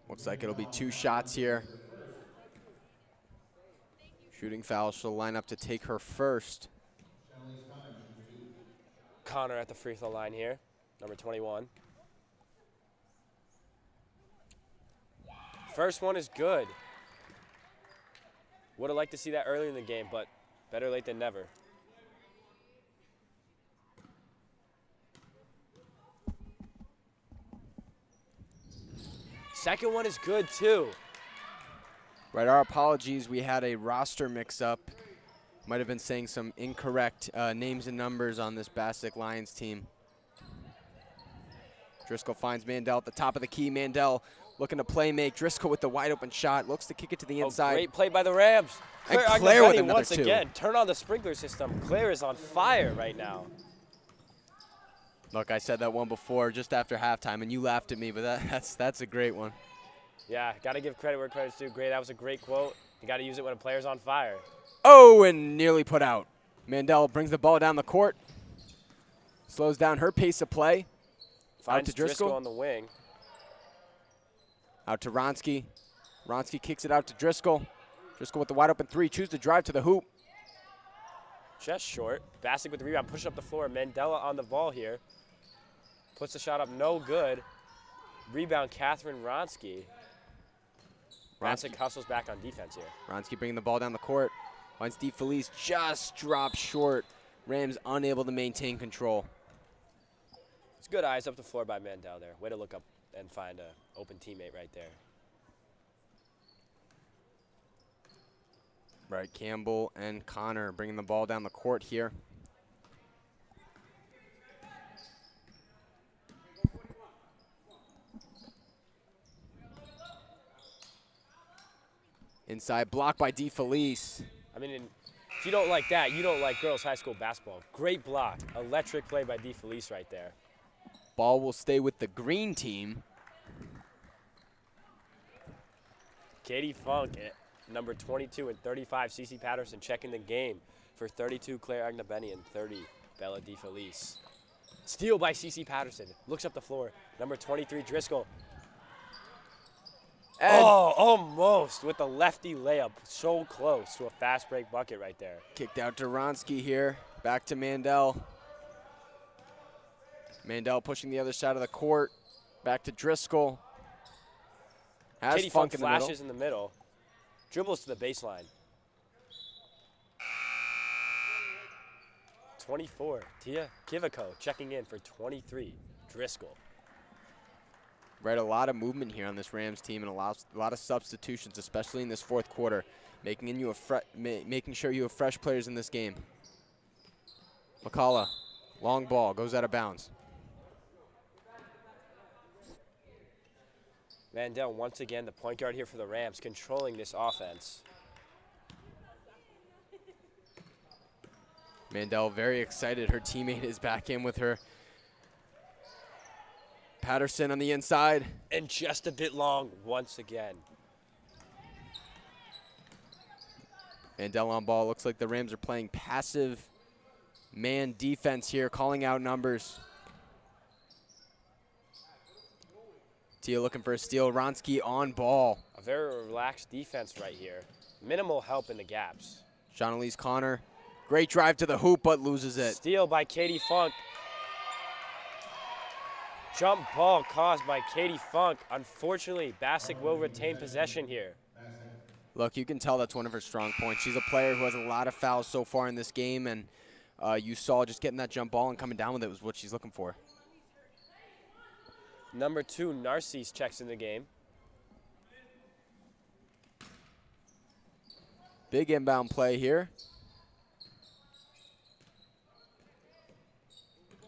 Looks like it'll be 2 shots here. Shooting foul, she'll line up to take her first. Connor at the free throw line here, number 21. First one is good. Would have liked to see that earlier in the game, but better late than never. Second one is good too. Right, our apologies. We had a roster mix-up. Might have been saying some incorrect names and numbers on this Bassick Lions team. Driscoll finds Mandel at the top of the key. Mandel looking to play make. Driscoll with the wide open shot. Looks to kick it to the inside. Great play by the Rams. And Claire with another once 2. again, turn on the sprinkler system. Claire is on fire right now. Look, I said that one before just after halftime, and you laughed at me, but that's a great one. Yeah, got to give credit where credit's due. Great, that was a great quote. You got to use it when a player's on fire. Oh, and nearly put out. Mandel brings the ball down the court. Slows down her pace of play. Finds out to Driscoll. on the wing. Out to Ronsky. Ronsky kicks it out to Driscoll. Driscoll with the wide open 3. Choose to drive to the hoop. Just short. Bassick with the rebound, push up the floor. Mandela on the ball here. Puts the shot up, no good. Rebound, Catherine Ronsky. Bassick hustles back on defense here. Ronsky bringing the ball down the court. Finds DeFelice, just drops short. Rams unable to maintain control. It's good eyes up the floor by Mandel there. Way to look up and find an open teammate right there. Right, Campbell and Connor bringing the ball down the court here. Inside block by DeFelice. I mean, if you don't like that, you don't like girls high school basketball. Great block. Electric play by DeFelice right there. Ball will stay with the green team. Katie Funk, number 22 and 35, CC Patterson checking the game for 32, Claire Agnabenny, and 30, Bella DeFelice. Steal by CC Patterson. Looks up the floor. Number 23, Driscoll. And almost with the lefty layup. So close to a fast break bucket right there. Kicked out to Ronsky here. Back to Mandel. Mandel pushing the other side of the court. Back to Driscoll. Has Katie Funk Funk in the middle. flashes in the middle. Dribbles to the baseline. 24, Tia Kivico checking in for 23, Driscoll. Right, a lot of movement here on this Rams team and a lot of substitutions, especially in this fourth quarter, making sure you have fresh players in this game. McCullough, long ball, goes out of bounds. Mandel once again, the point guard here for the Rams, controlling this offense. Mandel very excited. Her teammate is back in with her. Patterson on the inside. And just a bit long once again. Mandel on ball. Looks like the Rams are playing passive man defense here, calling out numbers. Tia looking for a steal. Ronsky on ball. A very relaxed defense right here. Minimal help in the gaps. Shawnelise Connor. Great drive to the hoop, but loses it. Steal by Katie Funk. Jump ball caused by Katie Funk. Unfortunately, Bassick will retain possession here. Look, you can tell that's one of her strong points. She's a player who has a lot of fouls so far in this game, and you saw just getting that jump ball and coming down with it was what she's looking for. Number 2, Narcisse checks in the game. Big inbound play here.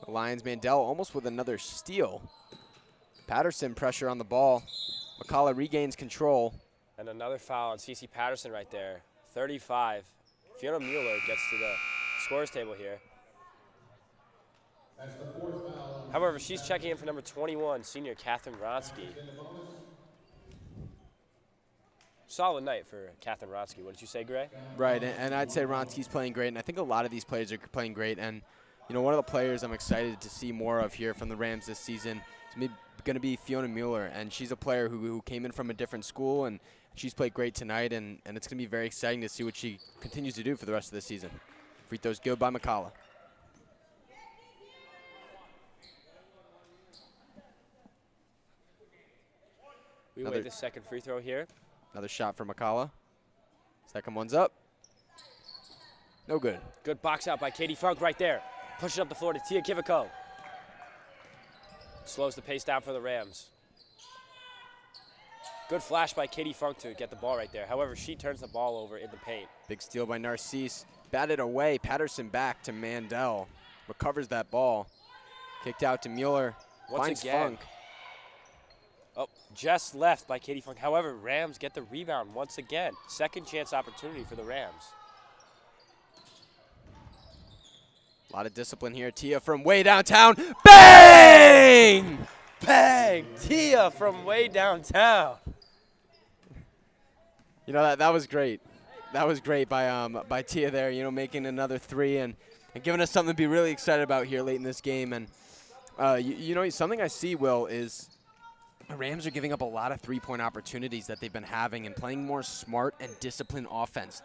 Lions Mandel almost with another steal. Patterson pressure on the ball. McCullough regains control. And another foul on CC Patterson right there. 35. Fiona Mueller gets to the scores table here. That's the 4th foul. However, she's checking in for number 21, senior Catherine Ronsky. Solid night for Catherine Ronsky. What did you say, Gray? Right, and I'd say Ronsky's playing great, and I think a lot of these players are playing great. And you know, one of the players I'm excited to see more of here from the Rams this season is going to be Fiona Mueller, and she's a player who came in from a different school, and she's played great tonight, and it's going to be very exciting to see what she continues to do for the rest of the season. Free throws good by McCullough. We wait the second free throw here. Another shot for McCullough. Second one's up. No good. Good box out by Katie Funk right there. Pushing up the floor to Tia Kivico. Slows the pace down for the Rams. Good flash by Katie Funk to get the ball right there. However, she turns the ball over in the paint. Big steal by Narcisse. Batted away. Patterson back to Mandel. Recovers that ball. Kicked out to Mueller. Finds Funk. Oh, just left by Katie Funk. However, Rams get the rebound once again. Second chance opportunity for the Rams. A lot of discipline here. Tia from way downtown. Bang! Bang! Tia from way downtown. You know, that was great. That was great by Tia there, you know, making another 3 and giving us something to be really excited about here late in this game. And, you know, something I see, Will, is the Rams are giving up a lot of three-point opportunities that they've been having and playing more smart and disciplined offense.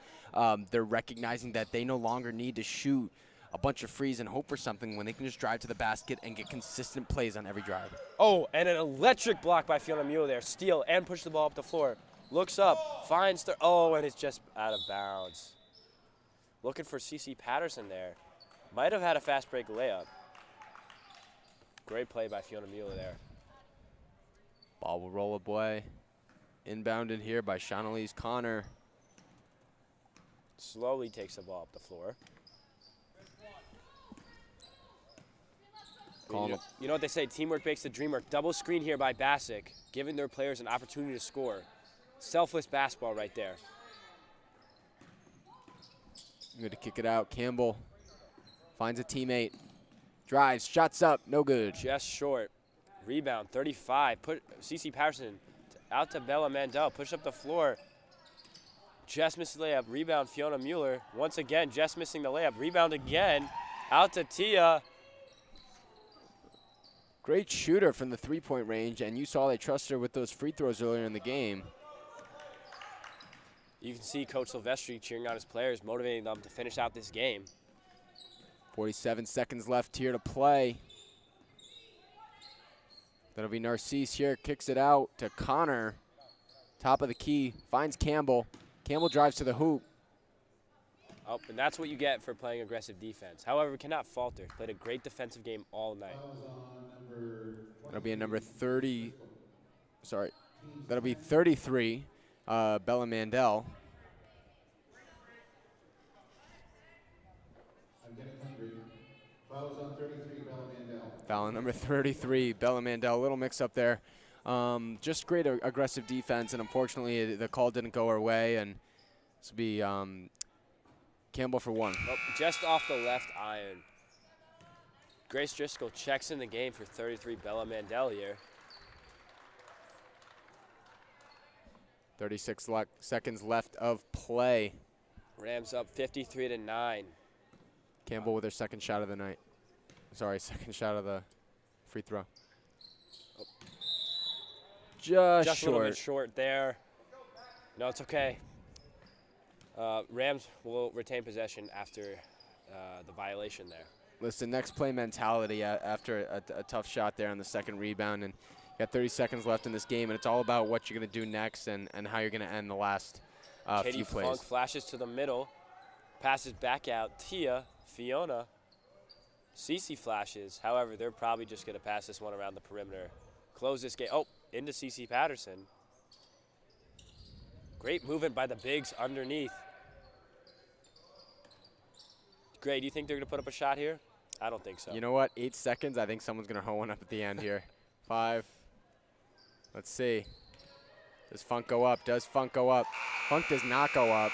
They're recognizing that they no longer need to shoot a bunch of frees and hope for something when they can just drive to the basket and get consistent plays on every drive. Oh, and an electric block by Fiona Mueller there. Steal and push the ball up the floor. Looks up, finds the, oh, and it's just out of bounds. Looking for CC Patterson there. Might have had a fast break layup. Great play by Fiona Mueller there. Ball will roll away. Inbounded here by Shaunalee Connor. Slowly takes the ball up the floor. You know what they say, teamwork makes the dream work. Double screen here by Bassick, giving their players an opportunity to score. Selfless basketball right there. Good to kick it out. Campbell finds a teammate. Drives, shots up, no good. Just short. Rebound, 35. Put CC Patterson out to Bella Mandel. Push up the floor. Just misses the layup. Rebound, Fiona Mueller. Once again, just missing the layup. Rebound again. Out to Tia. Great shooter from the three-point range, and you saw they trusted her with those free throws earlier in the game. You can see Coach Silvestri cheering on his players, motivating them to finish out this game. 47 seconds left here to play. That'll be Narcisse here, kicks it out to Connor. Top of the key, finds Campbell. Campbell drives to the hoop. Oh, and that's what you get for playing aggressive defense. However, we cannot falter. Played a great defensive game all night. That'll be a number 30. Sorry. That'll be 33, Bella Mandel. I'm getting hungry. Fouls on 33, Bella Mandel. Foul on number 33, Bella Mandel. A little mix-up there. Just great aggressive defense, and unfortunately the call didn't go our way. And this will be Campbell for one. Oh, just off the left iron. Grace Driscoll checks in the game for 33, Bella Mandel here. 36 seconds left of play. Rams up 53-9. Campbell with her second shot of the night. Sorry, second shot of the free throw. Oh. Just a little bit short there. No, it's okay. Rams will retain possession after the violation there. Listen, next play mentality after a tough shot there on the second rebound, and you got 30 seconds left in this game, and it's all about what you're going to do next and how you're going to end the last Katie few plays. Funk flashes to the middle, passes back out. Tia, Fiona, Cece flashes. However, they're probably just going to pass this one around the perimeter. Close this game. Oh, into Cece Patterson. Great movement by the bigs underneath. Gray, do you think they're going to put up a shot here? I don't think so. You know what? 8 seconds. I think someone's going to hole one up at the end here. 5. Let's see. Does Funk go up? Does Funk go up? Funk does not go up.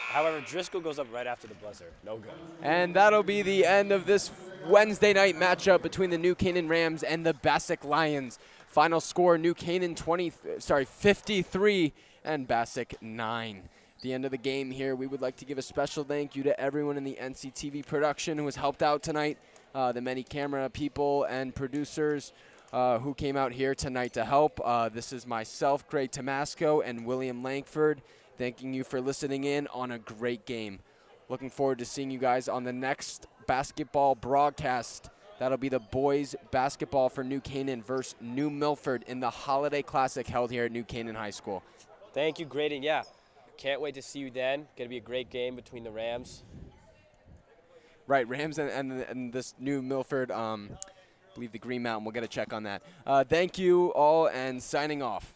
However, Driscoll goes up right after the buzzer. No good. And that'll be the end of this Wednesday night matchup between the New Canaan Rams and the Bassick Lions. Final score, New Canaan 53 and Bassick 9. At the end of the game here, we would like to give a special thank you to everyone in the NCTV production who has helped out tonight, the many camera people and producers who came out here tonight to help. This is myself, Craig Tomasco, and William Langford, thanking you for listening in on a great game. Looking forward to seeing you guys on the next basketball broadcast. That'll be the boys basketball for New Canaan versus New Milford in the Holiday Classic held here at New Canaan High School. Thank you, Graydon. Yeah, can't wait to see you then. Going to be a great game between the Rams. Right, Rams and this New Milford, I believe the Green Mountain. We'll get a check on that. Thank you all, and signing off.